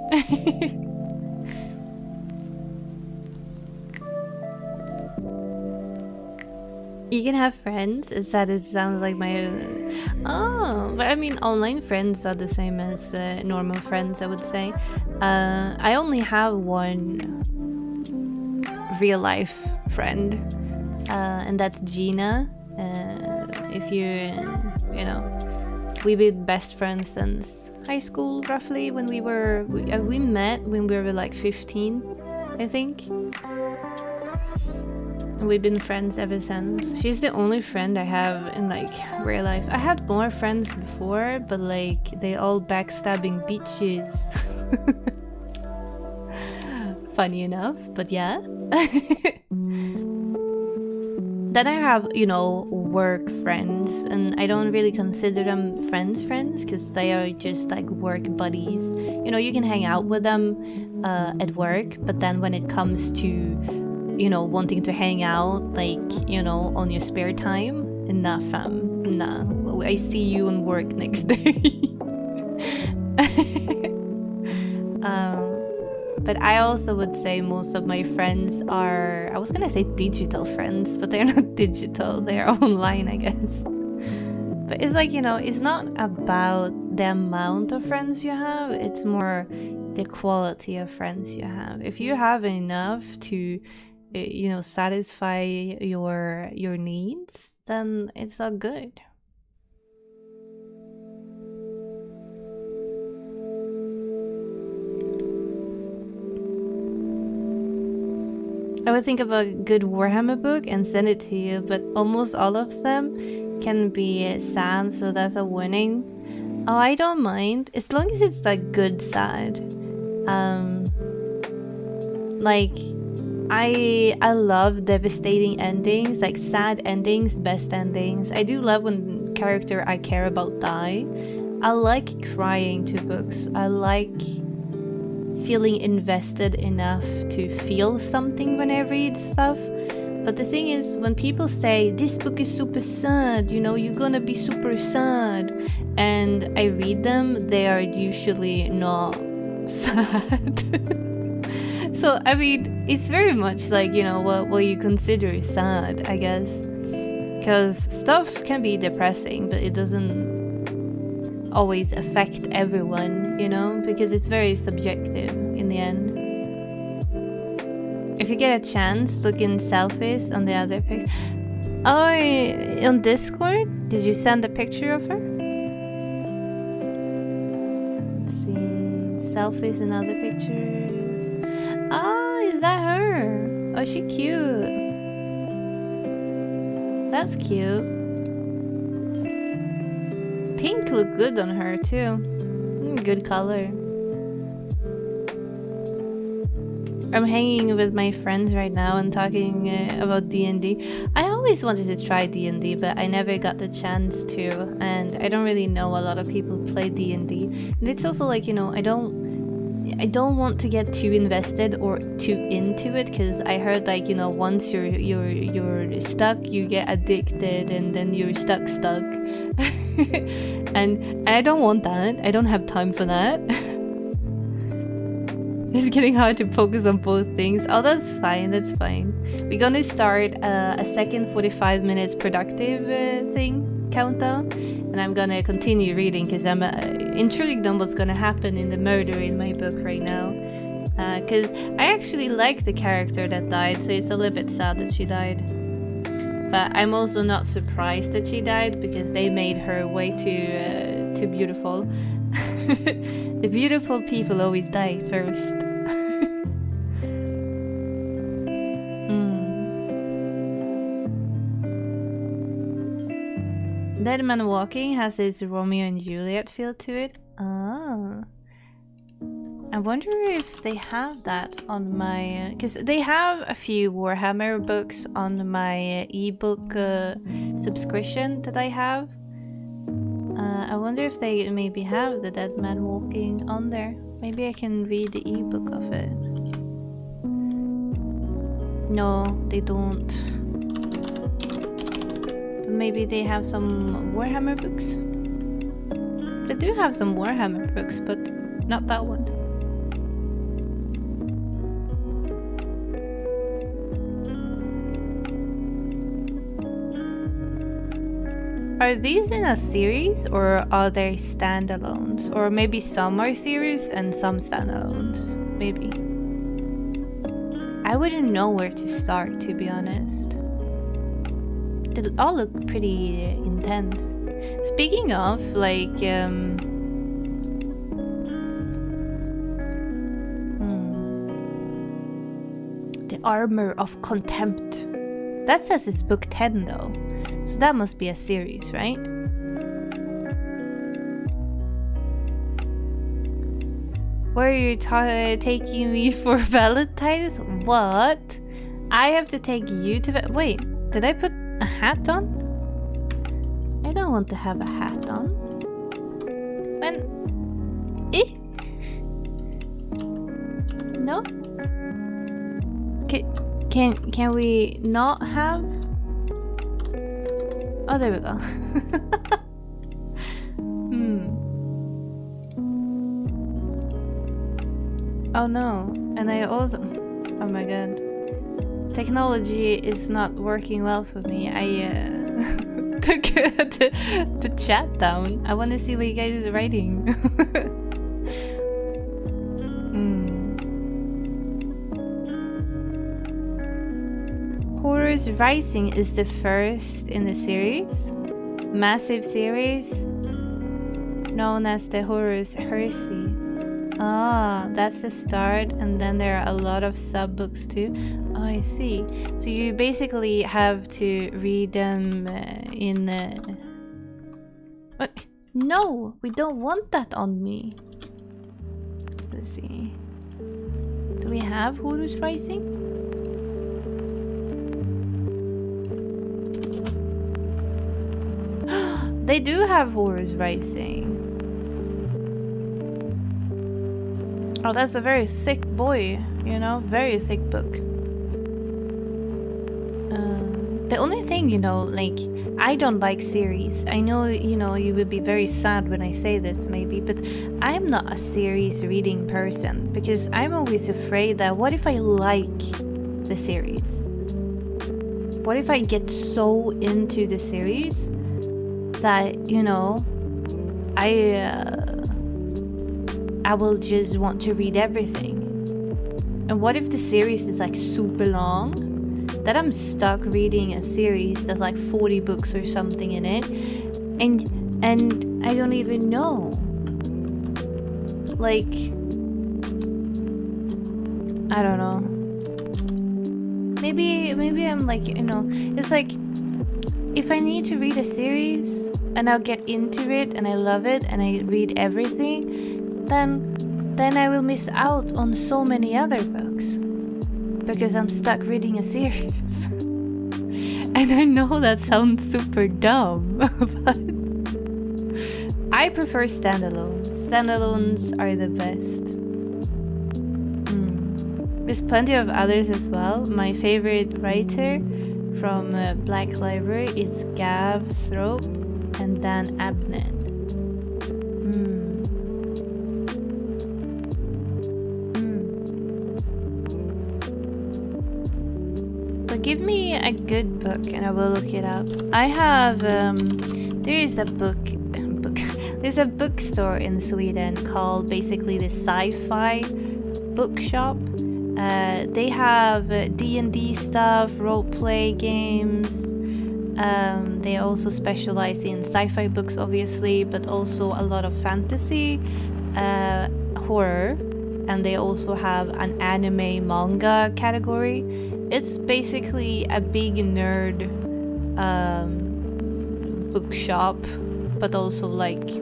You can have friends? Is that it sounds like my... Oh, but I mean online friends are the same as normal friends, I would say. I only have one real life friend, and that's Gina. If you know, we've been best friends since high school, roughly, when we met when we were like 15, I think. We've been friends ever since. She's the only friend I have in like real life. I had more friends before, but like they all backstabbing bitches. Funny enough, but yeah. Then I have, you know, work friends, and I don't really consider them friends because they are just like work buddies. You know, you can hang out with them at work, but then when it comes to, you know, wanting to hang out, like, you know, on your spare time, nah fam, nah. I see you on work next day. But I also would say most of my friends are, I was gonna say digital friends, but they're not digital, they're online, I guess. But it's like, you know, it's not about the amount of friends you have, it's more the quality of friends you have. If you have enough to, you know, satisfy your needs, then it's all good. I would think of a good Warhammer book and send it to you, but almost all of them can be sad, so that's a warning. Oh, I don't mind, as long as it's like good sad. Like, I love devastating endings, like sad endings, best endings. I do love when character I care about die. I like crying to books. I like feeling invested enough to feel something when I read stuff. But the thing is, when people say, this book is super sad, you know, you're gonna be super sad, and I read them, they are usually not sad. So, I mean, it's very much like, you know, what you consider sad, I guess. Because stuff can be depressing, but it doesn't always affect everyone, you know, because it's very subjective in the end. If you get a chance, look in selfies on the other picture. Oh, on Discord? Did you send a picture of her? Let's see. Selfies and other pictures. Oh, is that her? Oh, she cute. That's cute. Pink looked good on her too. Good color. I'm hanging with my friends right now and talking about D&D. I always wanted to try D&D, but I never got the chance to, and I don't really know a lot of people who play D&D. And it's also like, you know, I don't want to get too invested or too into it, because I heard, like, you know, once you're stuck, you get addicted, and then you're stuck. and I don't want that. I don't have time for that. It's getting hard to focus on both things. Oh, that's fine. That's fine. We're gonna start a second 45 minutes productive thing countdown, and I'm gonna continue reading because I'm intrigued on what's gonna happen in the murder in my book right now. Because I actually like the character that died, so it's a little bit sad that she died. But I'm also not surprised that she died because they made her way too beautiful. The beautiful people always die first. Dead Man Walking has this Romeo and Juliet feel to it. Ah. I wonder if they have that on my... because they have a few Warhammer books on my ebook subscription that I have. I wonder if they maybe have the Dead Man Walking on there. Maybe I can read the ebook of it. No, they don't. Maybe they have some Warhammer books. They do have some Warhammer books, but not that one. Are these in a series, or are they standalones? Or maybe some are series and some standalones. Maybe. I wouldn't know where to start, to be honest. They all look pretty intense. Speaking of, like, the Armor of Contempt. That says it's book 10 though. So that must be a series, right? Where are you taking me for Valentine's? What? I have to take you to... Wait, did I put a hat on? I don't want to have a hat on. When... No? Can we not have... Oh, there we go. Oh no, and I also... Oh my god. Technology is not working well for me. I took the chat down. I want to see what you guys are writing. Horrors Rising is the first in the series. Massive series known as the Horrors Heresy. Ah, that's the start, and then there are a lot of sub-books too. Oh, I see. So you basically have to read them in... What? No, we don't want that on me. Let's see. Do we have Horus Rising? They do have Horus Rising. Oh, that's a very thick boy, you know? Very thick book. The only thing, you know, like, I don't like series. I know, you know, you would be very sad when I say this maybe, but I'm not a series reading person because I'm always afraid that what if I like the series? What if I get so into the series that, you know, I will just want to read everything. And what if the series is like super long? That I'm stuck reading a series that's like 40 books or something in it, and I don't even know. Like, I don't know. Maybe I'm like, you know, it's like if I need to read a series and I'll get into it and I love it and I read everything, then I will miss out on so many other books because I'm stuck reading a series. And I know that sounds super dumb, but I prefer standalones. Standalones are the best. There's plenty of others as well. My favorite writer from Black Library is Gav Thrope and Dan Abnett. But give me a good book and I will look it up. I have there is a there's a bookstore in Sweden called basically the Sci-Fi Bookshop. They have D&D stuff, role-play games. They also specialize in sci-fi books, obviously, but also a lot of fantasy, horror, and they also have an anime manga category. It's basically a big nerd bookshop, but also like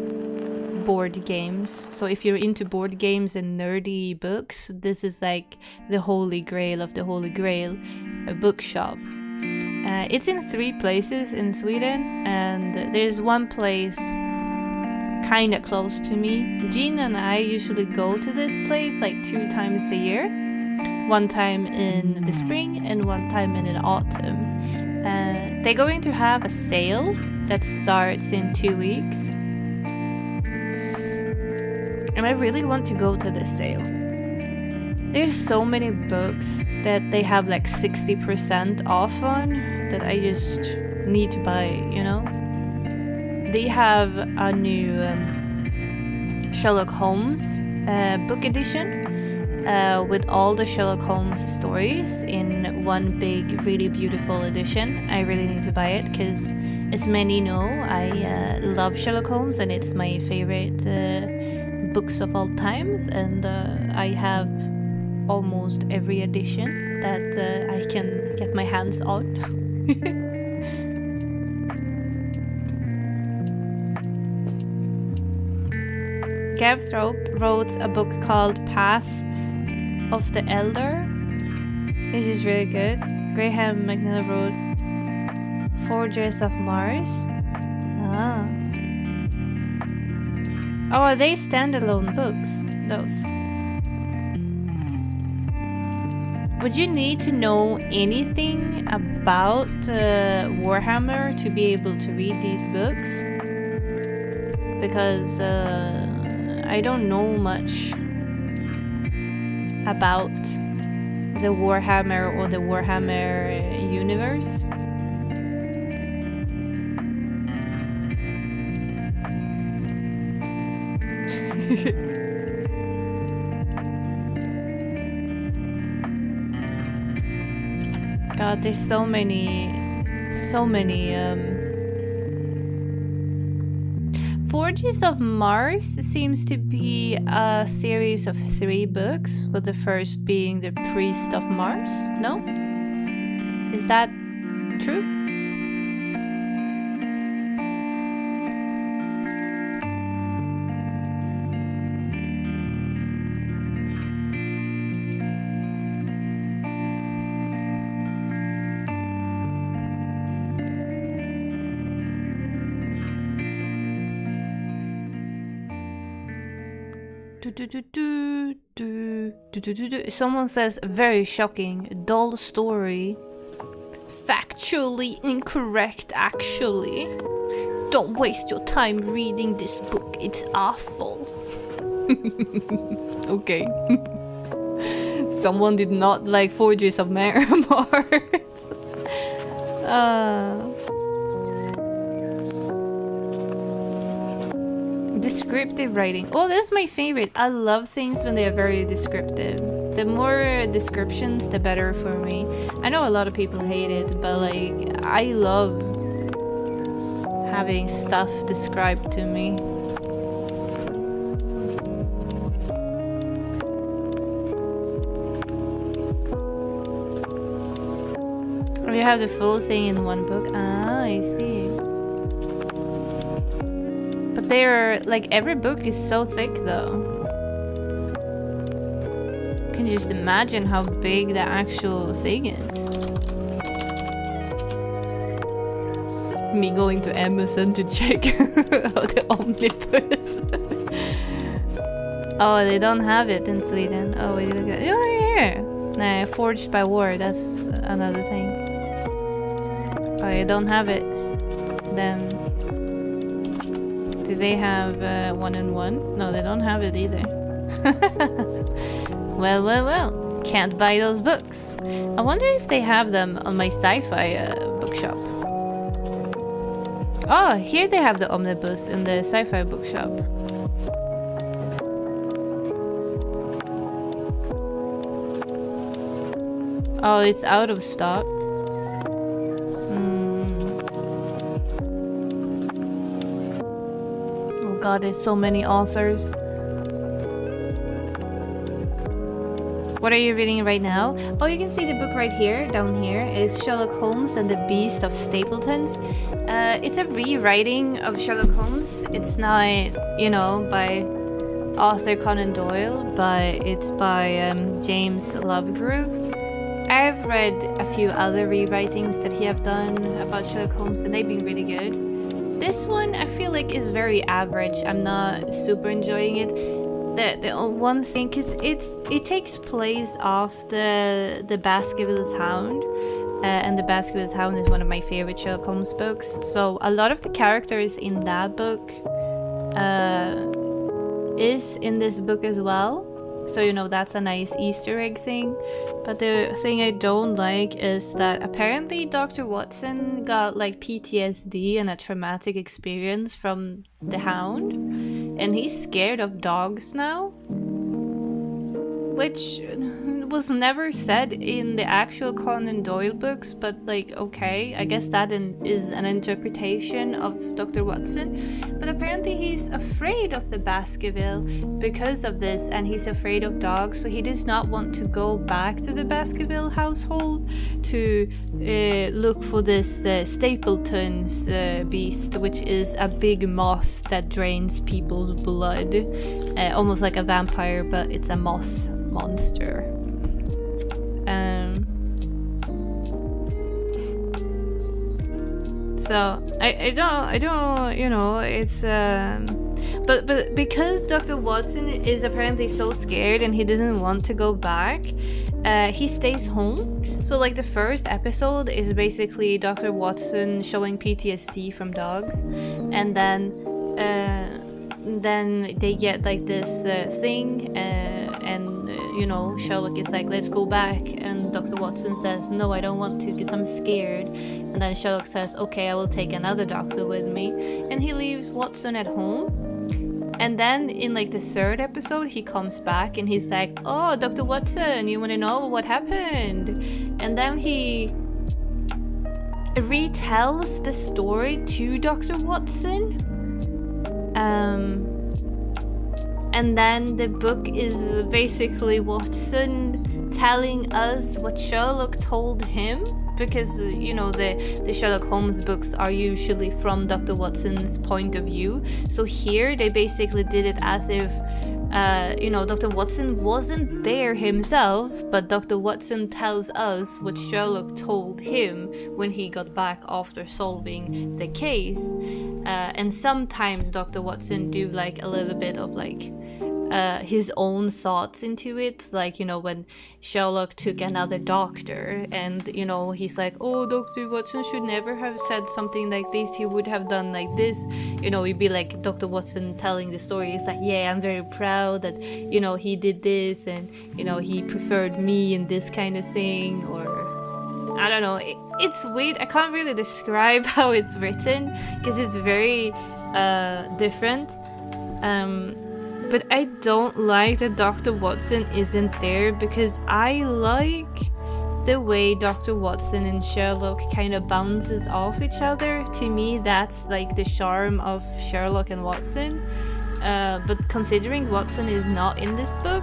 board games. So if you're into board games and nerdy books, this is like the holy grail of the holy grail, a bookshop. It's in 3 places in Sweden, and there's one place kind of close to me. Jean and I usually go to this place like 2 times a year. One time in the spring and one time in the autumn. They're going to have a sale that starts in 2 weeks. And I really want to go to this sale. There's so many books that they have like 60% off on that I just need to buy, you know? They have a new Sherlock Holmes book edition with all the Sherlock Holmes stories in one big, really beautiful edition. I really need to buy it because, as many know, I love Sherlock Holmes and it's my favorite books of all times, and I have almost every edition that I can get my hands on. Gav Thrope wrote a book called Path of the Elder, which is really good. Graham McNeil wrote Forgers of Mars. Oh, are they standalone books? Those. Would you need to know anything about Warhammer to be able to read these books? Because I don't know much about the Warhammer or the Warhammer universe. God, there's so many Forges of Mars seems to be a series of 3 books, with the first being The Priest of Mars. No? Is that true? Someone says, very shocking, dull story, factually incorrect, actually. Don't waste your time reading this book, it's awful. Okay. Someone did not like Forges of Mars. Descriptive writing. Oh, that's my favorite. I love things when they are very descriptive. The more descriptions, the better for me. I know a lot of people hate it, but like, I love having stuff described to me. You have the full thing in one book. Ah, I see. But they're like, every book is so thick though. You can just imagine how big the actual thing is. Me going to Amazon to check out the omnibus. Oh, they don't have it in Sweden. Oh, wait, look at it. Oh, here. Nah, Forged by War. That's another thing. Oh, you don't have it. Then do they have 1-in-1? No, they don't have it either. Well. Can't buy those books. I wonder if they have them on my sci-fi bookshop. Oh, here they have the omnibus in the sci-fi bookshop. Oh, it's out of stock. Oh god, there's so many authors. What are you reading right now? Oh, you can see the book right here, down here. It's Sherlock Holmes and the Beast of Stapleton's. It's a rewriting of Sherlock Holmes. It's not, you know, by Arthur Conan Doyle, but it's by James Lovegrove. I've read a few other rewritings that he have done about Sherlock Holmes, and they've been really good. This one I feel like is very average. I'm not super enjoying it. The one thing, because it takes place off the Baskerville's Hound, and the Baskerville's Hound is one of my favorite Sherlock Holmes books. So a lot of the characters in that book is in this book as well. So you know, that's a nice Easter egg thing. But the thing I don't like is that apparently Dr. Watson got like PTSD and a traumatic experience from the Hound, and he's scared of dogs now, which was never said in the actual Conan Doyle books, but like, okay, I guess that is an interpretation of Dr. Watson. But apparently he's afraid of the Baskerville because of this, and he's afraid of dogs, so he does not want to go back to the Baskerville household to look for this Stapleton's beast, which is a big moth that drains people's blood, almost like a vampire, but it's a moth monster. So I don't, you know, it's but because Dr. Watson is apparently so scared and he doesn't want to go back, he stays home. So like the first episode is basically Dr. Watson showing PTSD from dogs, and then they get like this thing, and you know, Sherlock is like, let's go back, and Dr. Watson says, no, I don't want to because I'm scared. And then Sherlock says, okay, I will take another doctor with me, and he leaves Watson at home. And then in like the third episode, he comes back and he's like, oh, Dr. Watson, you want to know what happened? And then he retells the story to Dr. Watson. And then the book is basically Watson telling us what Sherlock told him, because you know, the Sherlock Holmes books are usually from Dr. Watson's point of view. So here they basically did it as if you know, Dr. Watson wasn't there himself, but Dr. Watson tells us what Sherlock told him when he got back after solving the case. And sometimes Dr. Watson do like a little bit of like his own thoughts into it, like, you know, when Sherlock took another doctor and, you know, he's like, oh, Dr. Watson should never have said something like this, he would have done like this, you know, you'd be like Dr. Watson telling the story, it's like, yeah, I'm very proud that, you know, he did this and, you know, he preferred me in this kind of thing, or I don't know, it's weird. I can't really describe how it's written because it's very different. But I don't like that Dr. Watson isn't there, because I like the way Dr. Watson and Sherlock kind of bounces off each other. To me, that's like the charm of Sherlock and Watson. But considering Watson is not in this book,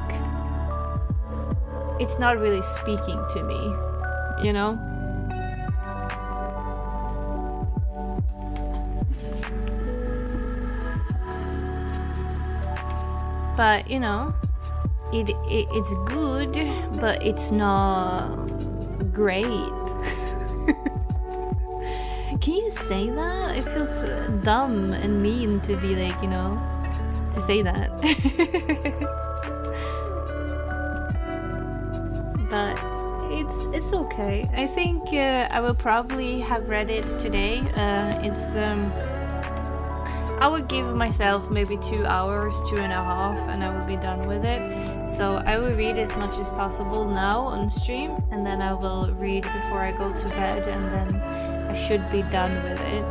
it's not really speaking to me, you know? But, you know, it's good, but it's not great. Can you say that? It feels dumb and mean to be like, you know, to say that. But it's okay. I think I will probably have read it today. I would give myself maybe 2 hours, 2.5, and I will be done with it. So I will read as much as possible now on stream, and then I will read before I go to bed, and then I should be done with it.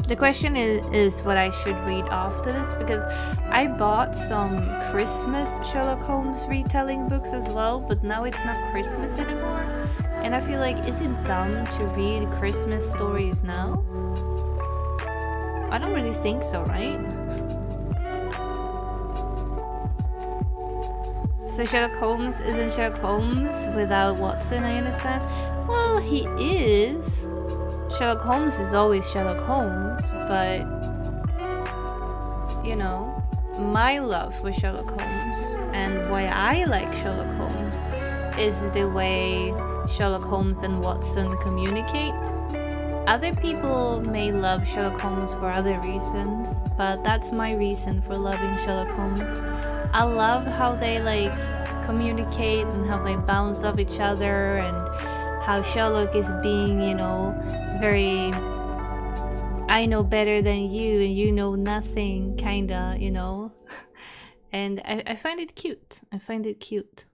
The question is what I should read after this, because I bought some Christmas Sherlock Holmes retelling books as well, but now it's not Christmas anymore. And I feel like, is it dumb to read Christmas stories now? I don't really think so, right? So Sherlock Holmes isn't Sherlock Holmes without Watson, I understand. Well, he is. Sherlock Holmes is always Sherlock Holmes, but, you know, my love for Sherlock Holmes and why I like Sherlock Holmes is the way Sherlock Holmes and Watson communicate. Other people may love Sherlock Holmes for other reasons, but that's my reason for loving Sherlock Holmes. I love how they like communicate and how they bounce off each other, and how Sherlock is being, you know, very I know better than you and you know nothing kinda, you know. And I find it cute. I find it cute.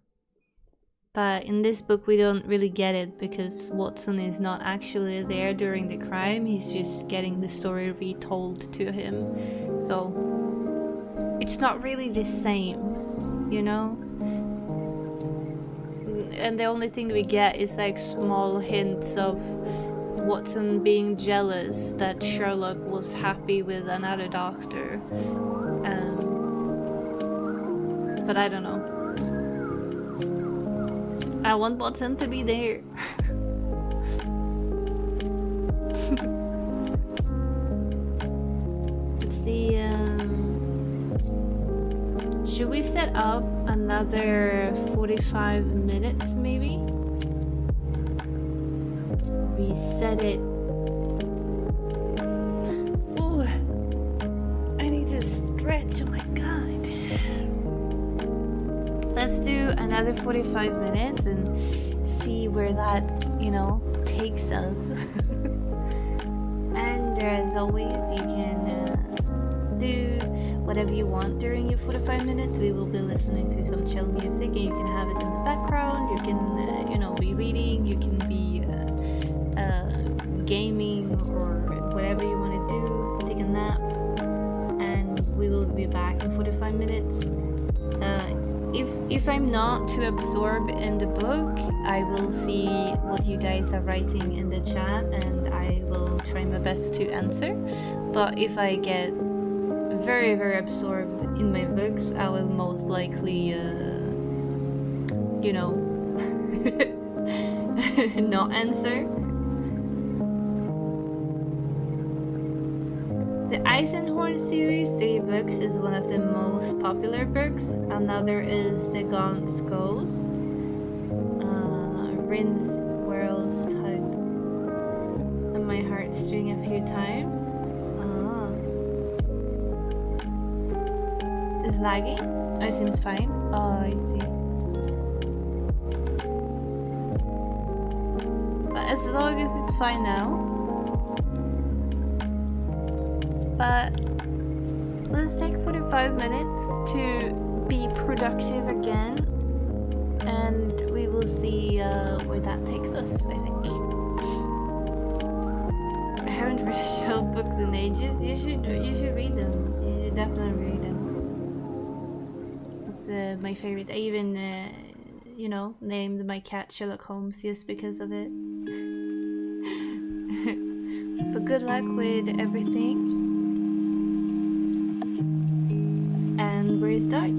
But in this book we don't really get it, because Watson is not actually there during the crime, he's just getting the story retold to him. So it's not really the same, you know? And the only thing we get is like small hints of Watson being jealous that Sherlock was happy with another doctor. But I don't know. I want Watson to be there. Let's see. Should we set up another 45 minutes maybe? Reset it. Ooh, I need to stretch. Oh my god. Let's do another 45 minutes and see where that, you know, takes us. And as always, you can do whatever you want during your 45 minutes. We will be listening to some chill music, and you can have it in the background. You can, you know, be reading. You can be gaming or whatever you want to do. Take a nap, and we will be back in 45 minutes. If I'm not too absorbed in the book, I will see what you guys are writing in the chat, and I will try my best to answer. But if I get very, very absorbed in my books, I will most likely, you know, not answer. The Eisenhorn series, 3 books, is one of the most popular books. Another is The Gaunt's Ghost. Rin's Whirls tugged on my heartstring a few times. It's lagging? Oh, it seems fine. Oh, I see. But as long as it's fine now. But let's take 45 minutes to be productive again. And we will see where that takes us, I think. I haven't read shelf books in ages. You should read them. You should definitely read them. It's my favorite. I even you know, named my cat Sherlock Holmes just because of it. But good luck with everything. And we'll start.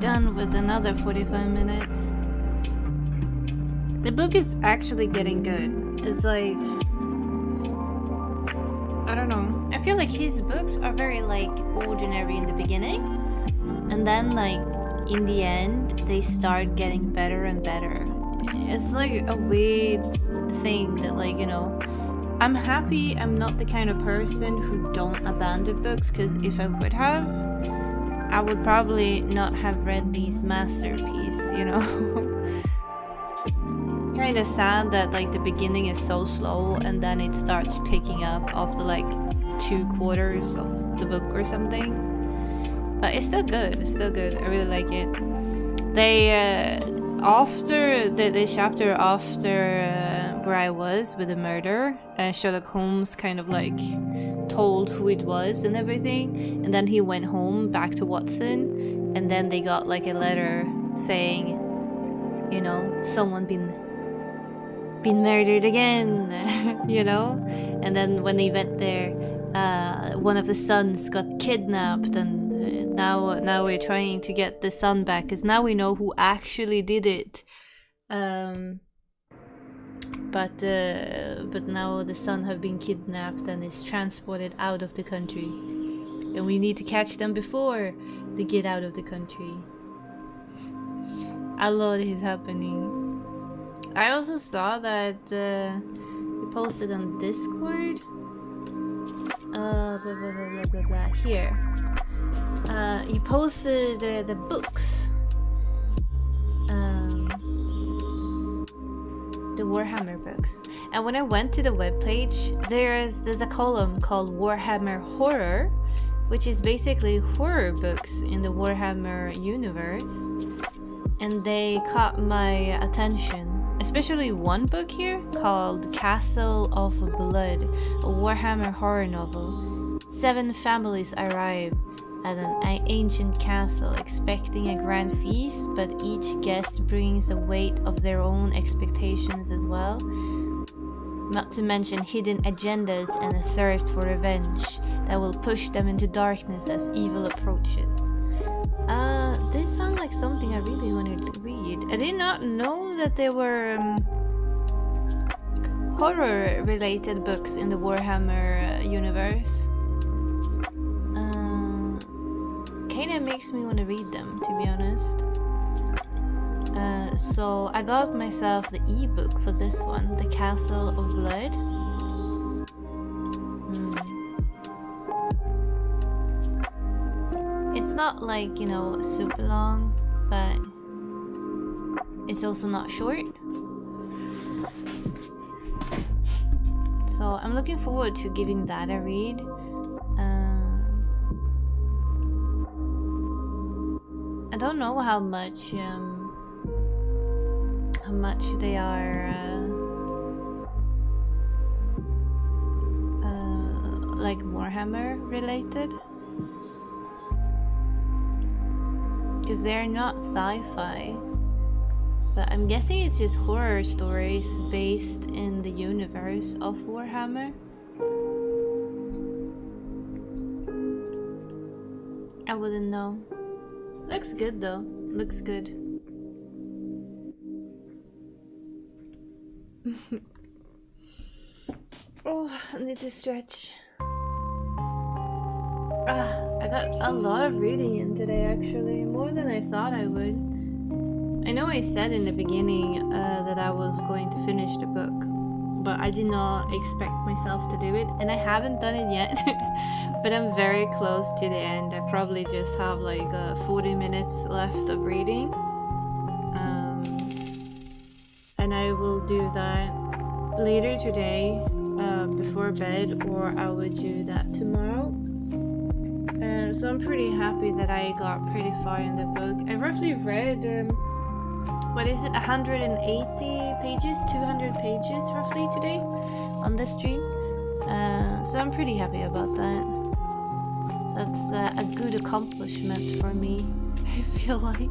done with another 45 minutes. The book is actually getting good. It's like, I don't know. I feel like his books are very like ordinary in the beginning, and then like in the end they start getting better and better. It's like a weird thing that, like, you know, I'm happy I'm not the kind of person who don't abandon books, because if I would have, I would probably not have read these masterpieces, you know. Kind of sad that like the beginning is so slow and then it starts picking up after like 2/4 of the book or something. But it's still good. It's still good. I really like it. They after the chapter after where I was with the murder, Sherlock Holmes kind of like told who it was and everything, and then he went home back to Watson, and then they got like a letter saying, you know, someone been murdered again, you know. And then when they went there, one of the sons got kidnapped, and now we're trying to get the son back, because now we know who actually did it. But now the son have been kidnapped and is transported out of the country, and we need to catch them before they get out of the country. A lot is happening. I also saw that you posted on Discord. Blah, blah, blah, blah, blah, blah. Here. You posted the books. The Warhammer books. And when I went to the webpage, there's a column called Warhammer Horror, which is basically horror books in the Warhammer universe. And they caught my attention. Especially one book here called Castle of Blood, a Warhammer horror novel. 7 families arrive at an ancient castle expecting a grand feast, but each guest brings a weight of their own expectations as well. Not to mention hidden agendas and a thirst for revenge that will push them into darkness as evil approaches. This sounds like something I really wanted to read. I did not know that there were horror-related books in the Warhammer universe. Kinda makes me want to read them, to be honest. So I got myself the ebook for this one, The Castle of Blood. It's not like, you know, super long, but it's also not short. So I'm looking forward to giving that a read. I don't know how much they are like Warhammer related, because they're not sci-fi, but I'm guessing it's just horror stories based in the universe of Warhammer. I wouldn't know. Looks good though. Looks good. Oh, I need to stretch. I got a lot of reading in today, actually. More than I thought I would. I know I said in the beginning that I was going to finish the book, but I did not expect myself to do it, and I haven't done it yet. But I'm very close to the end. I probably just have like 40 minutes left of reading. And I will do that later today before bed, or I will do that tomorrow. So I'm pretty happy that I got pretty far in the book. I roughly read, what is it, 180 pages, 200 pages roughly today on the stream. So I'm pretty happy about that. That's a good accomplishment for me, I feel like.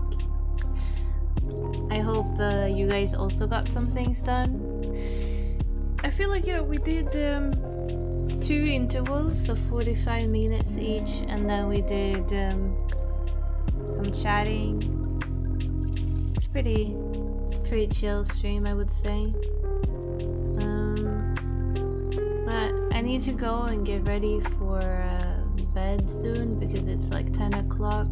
I hope you guys also got some things done. I feel like, you know, we did 2 intervals of 45 minutes each, and then we did some chatting, pretty chill stream, I would say. But I need to go and get ready for bed soon because it's like 10 o'clock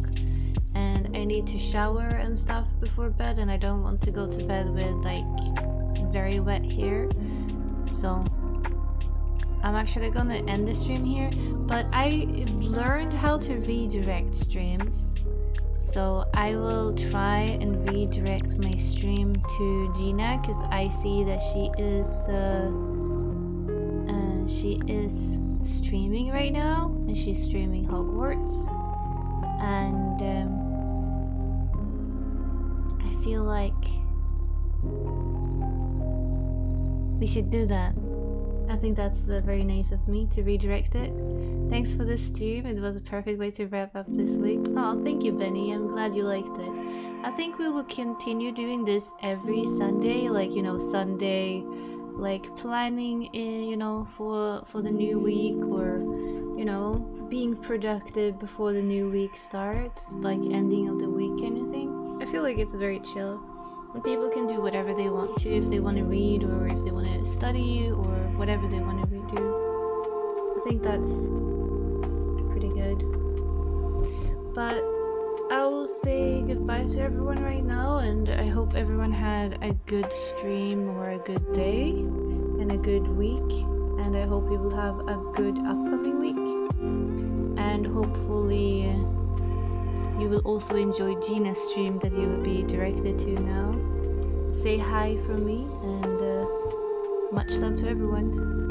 and I need to shower and stuff before bed, and I don't want to go to bed with like very wet hair. So I'm actually gonna end the stream here, but I learned how to redirect streams. So I will try and redirect my stream to Gina because I see that she is streaming right now, and she's streaming Hogwarts, and I feel like we should do that. I think that's very nice of me to redirect it. Thanks for this stream. It was a perfect way to wrap up this week. Oh, thank you, Benny. I'm glad you liked it. I think we will continue doing this every Sunday, like, you know, Sunday, like planning, you know, for the new week, or, you know, being productive before the new week starts, like ending of the week kind of thing. I feel like it's very chill. And people can do whatever they want to, if they want to read or if they want to study or whatever they want to do. I think that's pretty good. But I will say goodbye to everyone right now, and I hope everyone had a good stream or a good day and a good week, and I hope you will have a good upcoming week, and hopefully you will also enjoy Gina's stream that you will be directed to now. Say hi from me, and much love to everyone.